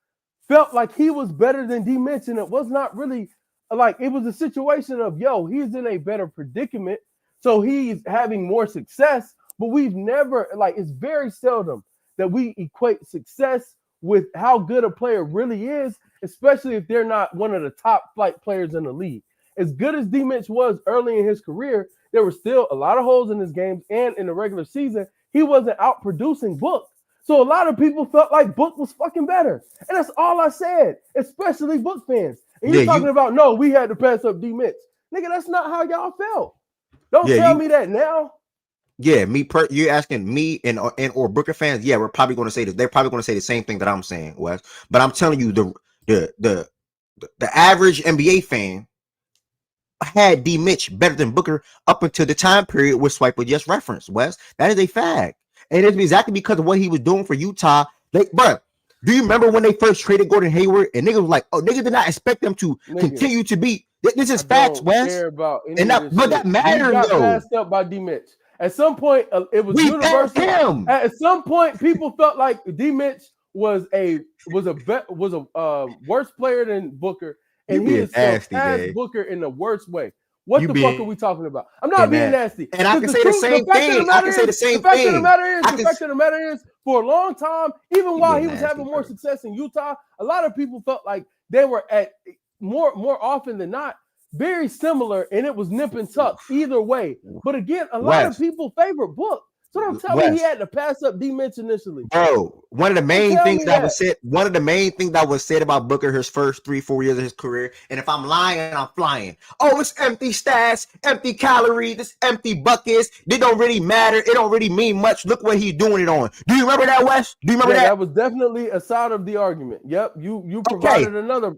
felt like he was better than D. Mitch, and it was not really like it was a situation of he's in a better predicament, so he's having more success. But we've never it's very seldom that we equate success with how good a player really is, especially if they're not one of the top flight players in the league. as good as D-Mitch was early in his career, there were still a lot of holes in his games, and in the regular season, he wasn't out producing Book. So a lot of people felt like Book was fucking better. And that's all I said, especially Book fans. And you're talking about, no, we had to pass up D-Mitch. Nigga, that's not how y'all felt. Don't tell me that now. Yeah, you're asking me and or Booker fans. Yeah, we're probably going to say this. They're probably going to say the same thing that I'm saying, Wes. But I'm telling you, the average NBA fan had D Mitch better than Booker up until the time period where Swipe was just referenced, Wes. That is a fact, and it's exactly because of what he was doing for Utah. But do you remember when they first traded Gordon Hayward and niggas was like, oh, niggas did not expect them to continue to be. This is facts, Wes. And that matters, got passed up by D Mitch. At some point, it was universal. At some point, people felt like D Mitch was a worse player than Booker, and he is surpassed Booker in the worst way. What the fuck are we talking about? I'm not being nasty. And I can say the same thing. I can say the same thing. The fact of the matter is, for a long time, even while he was having more success in Utah, a lot of people felt like they were at more often than not very similar, and it was nip and tuck either way. But again, a lot of people favor Book. So don't tell me he had to pass up D-Mitch initially. Bro, one of the main things that was said about Booker his first 3-4 years of his career, and if I'm lying, I'm flying. Oh, it's empty stats, empty calories, it's empty buckets. They don't really matter. It don't really mean much. Look what he's doing it on. Do you remember that, Wes? Do you remember that? That was definitely a side of the argument. Yep, you provided another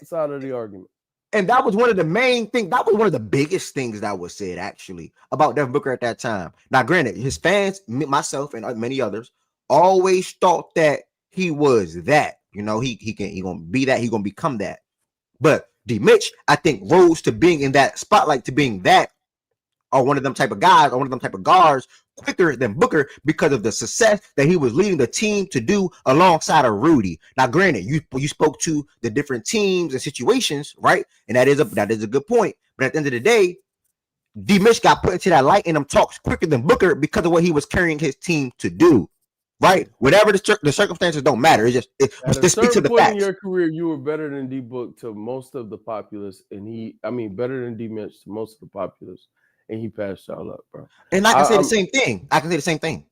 side of the argument. And that was one of the main things. That was one of the biggest things that was said, actually, about Devin Booker at that time. Now, granted, his fans, myself, and many others, always thought that he was that. You know, he gonna be that. He gonna become that. But D. Mitch, I think, rose to being in that spotlight, to being that, or one of them type of guys, or one of them type of guards, quicker than Booker because of the success that he was leading the team to do alongside of Rudy. Now, granted, you spoke to the different teams and situations, right? And that is a good point. But at the end of the day, D. Mitch got put into that light in them talks quicker than Booker because of what he was carrying his team to do, right? Whatever the circumstances don't matter. It's just speak to the facts. In your career, you were better than D. Book to most of the populace, and better than D. Mitch to most of the populace. And he passed y'all up, bro. And I can say the same thing. I can say the same thing.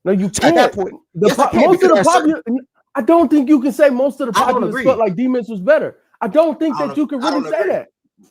No, you can't. At that point, most of the populace. I don't think you can say most of the populace felt like D-Mitch was better. I don't think that you can really say that.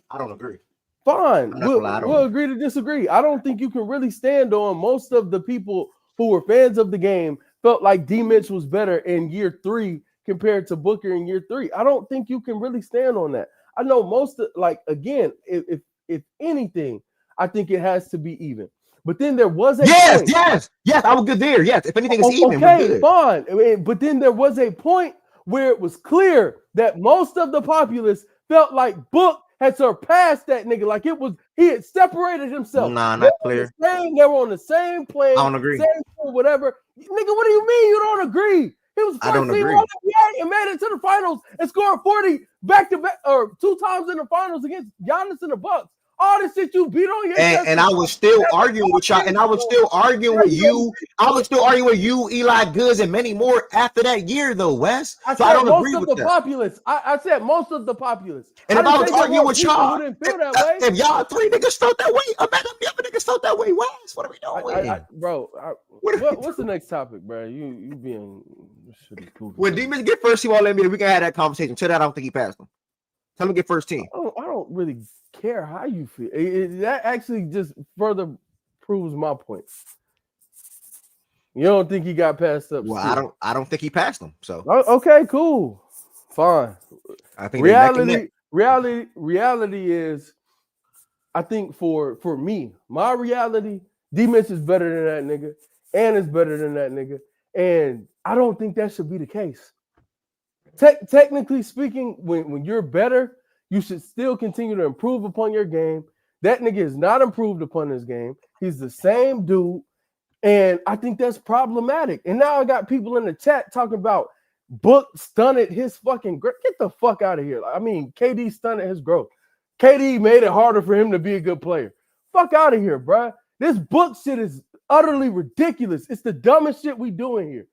I don't agree. Fine. We'll agree to disagree. I don't think you can really stand on most of the people who were fans of the game felt like D-Mitch was better in year 3 compared to Booker in year 3. I don't think you can really stand on that. I know most of, again, if anything, I think it has to be even. But then there was a point. Yes. I was good there. Yes, if anything is even. Okay, fine. But then there was a point where it was clear that most of the populace felt like Book had surpassed that nigga. Like he had separated himself. Nah, not clear. They were on the same plane. I don't agree. Same whatever. Nigga, what do you mean you don't agree? He was first team All-NBA and made it to the finals and scored 40 back-to-back or 2 times in the finals against Giannis and the Bucks. All the shit you beat on your and I was still arguing with y'all, and I was still arguing with you. I was still arguing with you, Eli Goods, and many more after that year, though, Wes. I don't agree with that. Populace. I said most of the populace. And if I was arguing with y'all, if y'all 3 niggas felt that way, imagine the other niggas felt that way, Wes. What are we doing, What's the next topic, bro? You being when Demons get first team All-NBA, we can have that conversation. Till that, I don't think he passed him. Tell him to get first team. I don't really care how you feel. That actually just further proves my point. You don't think he got passed up? Well, I don't think he passed him. So okay, cool, fine. I think reality is, I think for me, my reality, D-Mitch is better than that nigga, and is better than that nigga, and I don't think that should be the case. Technically speaking, when you're better, you should still continue to improve upon your game. That nigga is not improved upon his game. He's the same dude. And I think that's problematic. And now I got people in the chat talking about Book stunted his fucking growth. Get the fuck out of here. KD stunted his growth. KD made it harder for him to be a good player. Fuck out of here, bruh. This Book shit is utterly ridiculous. It's the dumbest shit we doing here.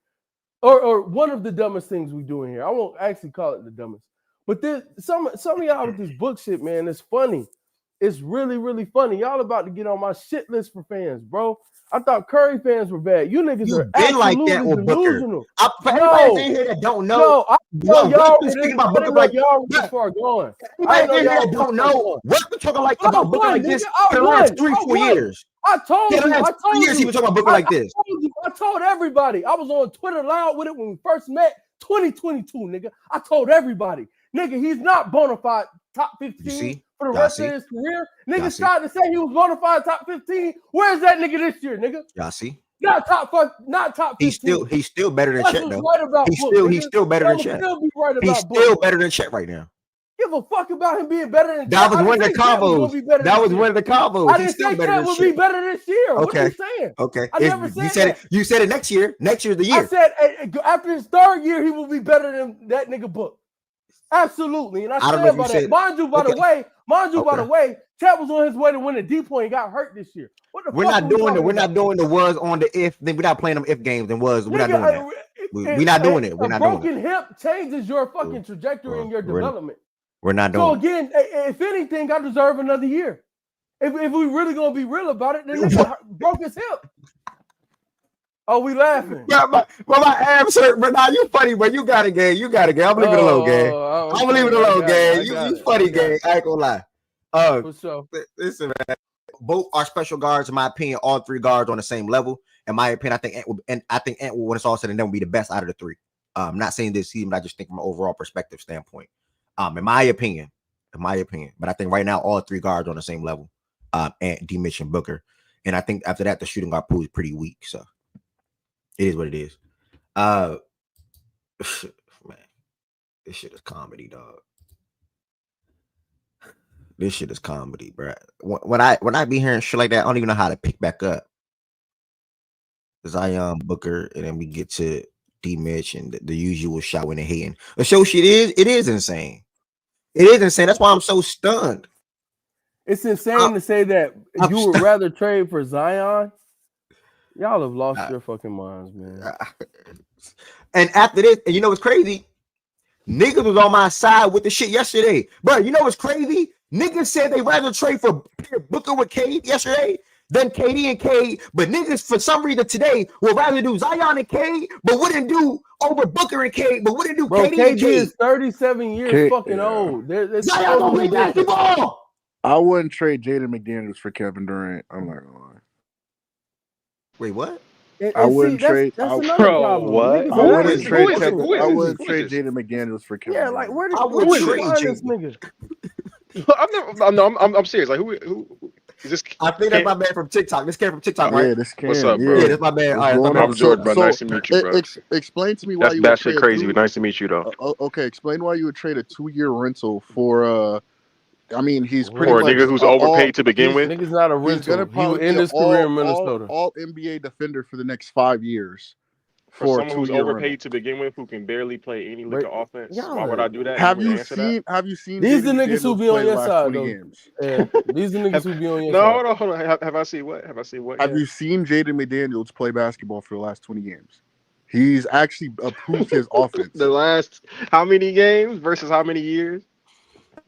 Or one of the dumbest things we doing here. I won't actually call it the dumbest. But this, some of y'all with this book shit, man, it's funny. It's really, really funny. Y'all about to get on my shit list for fans, bro. I thought Curry fans were bad. You niggas You are been like that absolutely with Booker. delusional. For everybody in here that don't know, Y'all. We're speaking about Booker like y'all this far gone. everybody in here that don't know. We're talking like about Booker like this for the last 3-4 years. I told you. I told you. He was talking about Booker like this. I told everybody. I was on Twitter loud with it when we first met. 2022, nigga. I told everybody, nigga, he's not bona fide top 15 for the rest of his career. Niggas tried to say he was bona fide top 15. Where's that nigga this year, nigga? Y'all see? Not top 15. He's still better than Chet though. Right He's still better than Chet. He's still better than Chet right now. Give a fuck about him being better than that was one of the combos. That was one of the combos. I didn't say Chet would be better this year. What are you saying? Okay. I never said that. You said it next year. Next year's the year. I said after his third year, he will be better than that nigga Book. Absolutely. And I stand by that. Mind you, by the way, Chet was on his way to win a D point and got hurt this year. What the fuck? We're not doing the was on the if. Then we're not playing them if games and was. We're not doing that. We're not doing it. We're not doing it. A broken hip changes your fucking trajectory and your development. We're not doing so again, if anything, I deserve another year. If we really gonna be real about it, then nigga broke his hip. Oh, we laughing. My abs hurt, but now you funny, but you got it, gang. You got it, gang. I'm leaving it alone, gang. I'm gonna leave it alone, gang. You funny, gang. I ain't gonna lie. For sure. Listen, man. Both are special guards, in my opinion. All three guards on the same level. In my opinion, I think Ant will, when it's all said and done, will be the best out of the three. I'm not saying this season, but I just think from an overall perspective standpoint. In my opinion, but I think right now all three guards on the same level. Ant, D. Mitch, and Booker, and I think after that the shooting guard pool is pretty weak. So it is what it is. Man, this shit is comedy, dog. This shit is comedy, bro. When I be hearing shit like that, I don't even know how to pick back up. Zion, Booker, and then we get to D. Mitch and the usual shouting and hating. The show shit is insane. It is insane. That's why I'm so stunned. It's insane to say that you would rather trade for Zion. Y'all have lost your fucking minds, man. And after this, and you know what's crazy? Niggas was on my side with the shit yesterday. Bro, you know what's crazy? Niggas said they rather trade for Booker with Cade yesterday than KD and Cade. But niggas, for some reason today, would rather do Zion and Cade, but wouldn't do over Booker and Cade, but wouldn't do KD and Cade. is 37 years fucking old. Zion don't play basketball. I wouldn't trade Jaden McDaniels for Kevin Durant. I'm not gonna lie. Wait, what? I wouldn't trade. That's another problem. What? I wouldn't trade Jaden McDaniels for Kevin. Yeah, like where did you find this nigga? I'm serious. Like who is this? I think that's my man from TikTok. This came from TikTok, right? Yeah, this came. What's up, bro? Yeah, that's my man. All right, I'm Jordan, bro. Nice to meet you, bro. Explain to me why you that shit crazy. Nice to meet you, though. Okay, explain why you would trade a 2-year rental for I mean, he's pretty for a much nigga who's overpaid to begin with. Nigga's not a rental. He would end his career in Minnesota. All NBA defender for the next 5 years. For someone who's overpaid to begin with, who can barely play any lick of offense, why would I do that? Have you seen? These the niggas who be on your side, though. Yeah, these the niggas who be on your side. No, hold on. Have I seen what? Have you seen Jaden McDaniels play basketball for the last 20 games? He's actually approved his offense. The last how many games versus how many years?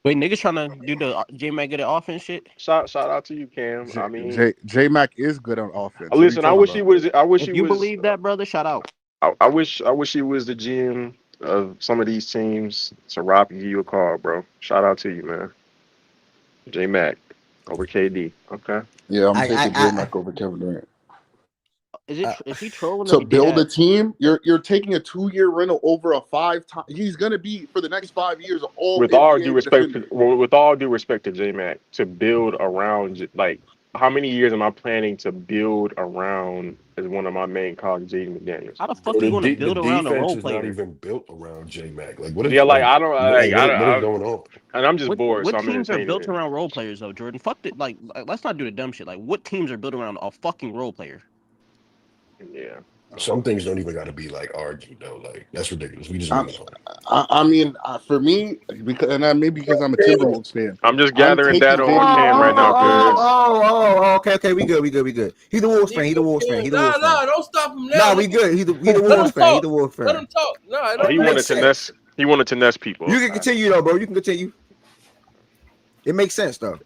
Wait, niggas trying to do the J-Mac good at offense shit? Shout out to you, Cam. I mean, J-Mac is good on offense. Listen, I wish he was. If you believe that, brother, shout out. I wish he was the GM of some of these teams. So Rob can give you a call, bro. Shout out to you, man. J-Mac over KD. Okay. Yeah, I'm taking J-Mac over Kevin Durant. Is he trolling? To build a team, you're taking a 2-year rental over a 5-time. He's gonna be for the next 5 years. With all due respect to J-Mac, to build around, like, how many years am I planning to build around as one of my main cogs, Jaden McDaniels? How the fuck are you going to build around a role player? Not even built around J-Mac. Like, what is? Yeah, like I don't. What is going on? And I'm just bored. What teams are built around role players though, Jordan? Fuck it. Like, let's not do the dumb shit. Like, what teams are built around a fucking role player? Yeah. Some things don't even got to be like argued though. Like that's ridiculous. We just. I mean, for me, because I'm a Timberwolves fan. I'm just gathering data on Cam right now. Okay. We good. He's a Wolves fan. Nah, don't stop him now. Nah, we good. He's a Wolves fan. Let him talk. Nah, he wanted to He wanted to nest people. You can continue though, bro. You can continue. It makes sense though.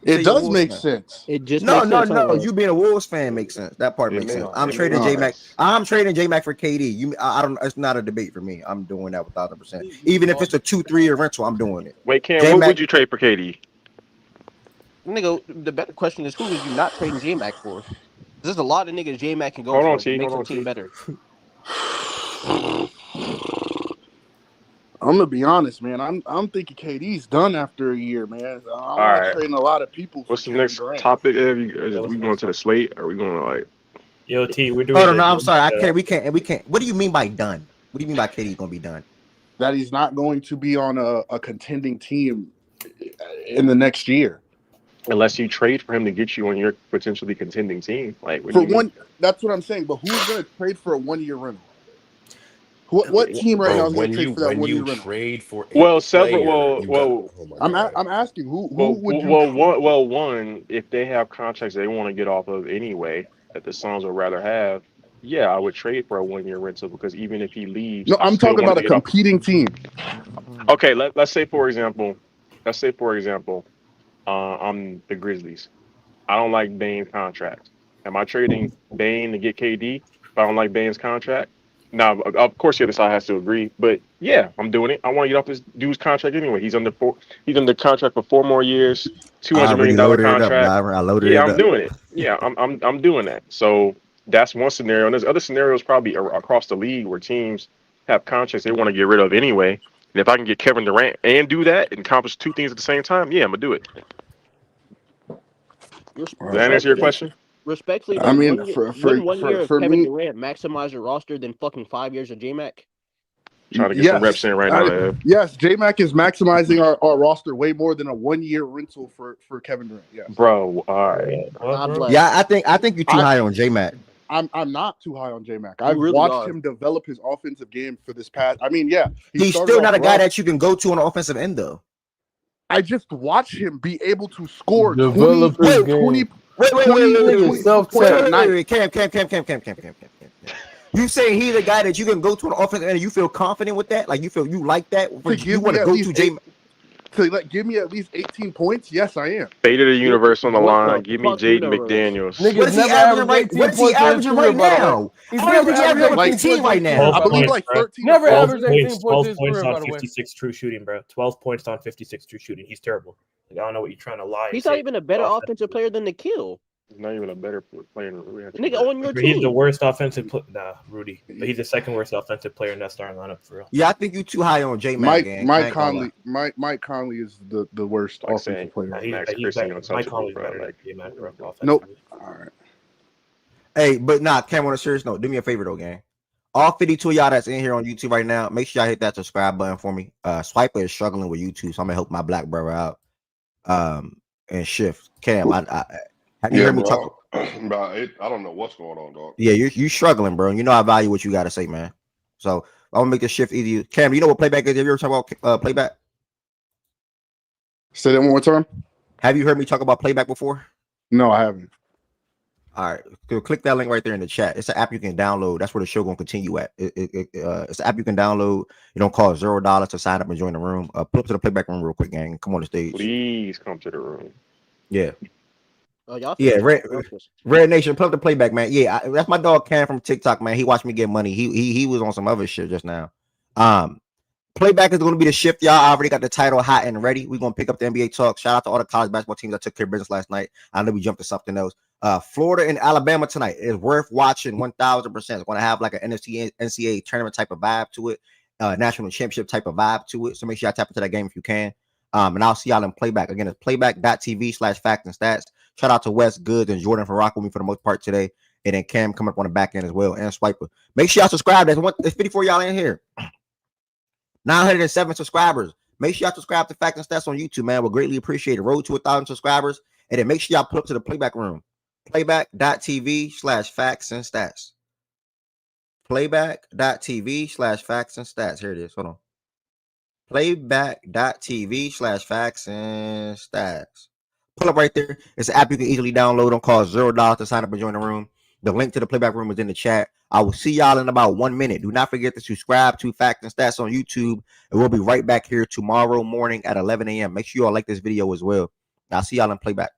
It does make sense. It just No, makes sense. no. You being a Wolves fan makes sense. That part It makes may- sense. I'm it trading may- J Mac. I'm trading J Mac for KD. I don't. It's not a debate for me. I'm doing that 1,000%. Even if it's a 2-3 year rental, I'm doing it. Wait, Cam, J-Mac- what would you trade for KD? Nigga, the better question is who is you not trading J Mac for? There's a lot of niggas J Mac can go Hold for on, to T. make Hold the on, team T. better. I'm gonna be honest, man. I'm thinking KD's done after a year, man. I'm not right. trading a lot of people for What's the Kevin next Durant. topic? Are we going to the slate? Or are we going to like? Yo, T, we're doing. Hold on, no, I'm sorry. I can't. We can't. What do you mean by done? What do you mean by KD's gonna be done? That he's not going to be on a contending team in the next year. Unless you trade for him to get you on your potentially contending team, like what For do you one, that's what I'm saying. But who's going to trade for a 1-year rental? What team right Bro, now is going when to trade you for that when 1-year you rental? trade for a Well, several. player, you got. Well, Oh my God. I'm asking who well, would you? one. If they have contracts they want to get off of anyway, that the Suns would rather have, yeah, I would trade for a 1-year rental because even if he leaves, No, I I'm still talking want about to a get off. competing team. Okay, let's say for example, I'm the Grizzlies. I don't like Bane's contract. Am I trading Bane to get KD if I don't like Bane's contract? Now, of course, the other side has to agree, but yeah, I'm doing it. I want to get off this dude's contract anyway. He's under contract for 4 more years, I $200 already million loaded it up, contract. driver. I loaded Yeah, it I'm up. doing it. Yeah, I'm doing that. So that's one scenario, and there's other scenarios probably across the league where teams have contracts they want to get rid of anyway. And if I can get Kevin Durant and do that and accomplish 2 things at the same time, yeah, I'm gonna do it. Does that answer your question? Respectfully, I though, mean, wouldn't 1 year of for Kevin me, Durant maximize your roster than fucking 5 years of J Mac? Trying to get some reps in right now, Ev. Yes, J-Mac is maximizing our roster way more than a 1-year rental for Kevin Durant. Yes, Bro, all right. God bless. Yeah, I think you're too high on J Mac. I'm not too high on J-Mac. I've really watched are. him develop his offensive game for this past. I mean, yeah, He's started still off not a guy rough. that you can go to on the offensive end though. I just watch him be able to score Develop 20, his 20, game. Wait, Nigga, self-tap. Cam. You say he's a guy that you can go to an offense and you feel confident with that? Like you feel you like that? You want to go to J? Give me at least 18 points? Yes, I am. Fate of the universe on the What line. the Give me fuck Jaden universe? McDaniels. Niggas What is he never averaging averaged right? 18 What is he points in his averaging career, right by the way. now? He's I don't never think he's averaging averaged like 18 15 points right in his now. career. I believe 12 like points, 13. Never or 12 averaged 18 points, points 12 in his points career, by on the way. 56 true shooting, bro. 12 points on 56 true shooting. He's terrible. Like, I don't know what you're trying to lie. He's not even a better offensive player than the Kill. He's not even a better player than Rudy. Nigga on your He's the team. worst offensive player. Nah, Rudy. But he's the second worst offensive player in that starting lineup for real. Yeah, I think you too high on J Mac. Mike Conley is the worst Like offensive saying player. Max He's Christie better. Mike untouchable, Conley's bro. better Like, than J-Mac, bro, Nope. offensively. All right. Hey, but Cam, on a serious note, do me a favor though, gang. All 52 of y'all that's in here on YouTube right now, make sure y'all hit that subscribe button for me. Swiper is struggling with YouTube, so I'm gonna help my black brother out. And shift. Cam, I have you heard me talk? Bro, I don't know what's going on, dog. Yeah, you struggling, bro. You know I value what you gotta say, man. So I'm gonna make this shift easy. Cam, you know what playback is? Have you ever talked about playback? Say that one more time. Have you heard me talk about playback before? No, I haven't. All right, so click that link right there in the chat. It's an app you can download. That's where the show gonna continue at. It's an app you can download. You don't cost $0 to sign up and join the room. Pull up to the playback room real quick, gang. Come on the stage. please come to the room. Yeah. Y'all Yeah, Red Nation, pull up the playback, man. Yeah, that's my dog Cam from TikTok, man. He watched me get money. He was on some other shit just now. Playback is going to be the shift, y'all. I already got the title hot and ready. We're going to pick up the NBA talk. Shout out to all the college basketball teams that took care of business last night. I know we jumped to something else. Florida and Alabama tonight is worth watching 1,000%. It's going to have like an NFC NCAA tournament type of vibe to it, national championship type of vibe to it. So make sure y'all tap into that game if you can. And I'll see y'all in playback. Again, it's playback.tv/facts and stats. Shout out to Wes Goods and Jordan for rocking with me for the most part today. And then Cam coming up on the back end as well. And Swiper. Make sure y'all subscribe. There's 54 y'all in here. 907 subscribers. Make sure y'all subscribe to Facts and Stats on YouTube, man. We'll greatly appreciate it. Road to 1,000 subscribers. And then make sure y'all pull up to the playback room. Playback.tv/facts and stats. Playback.tv/facts and stats. Here it is. Hold on. Playback.tv/facts and stats. Pull up right there. It's an app you can easily download. Don't cost $0 to sign up and join the room. The link to the playback room is in the chat. I will see y'all in about 1 minute. Do not forget to subscribe to Facts and Stats on YouTube. And we'll be right back here tomorrow morning at 11 a.m. Make sure you all like this video as well. I'll see y'all in playback.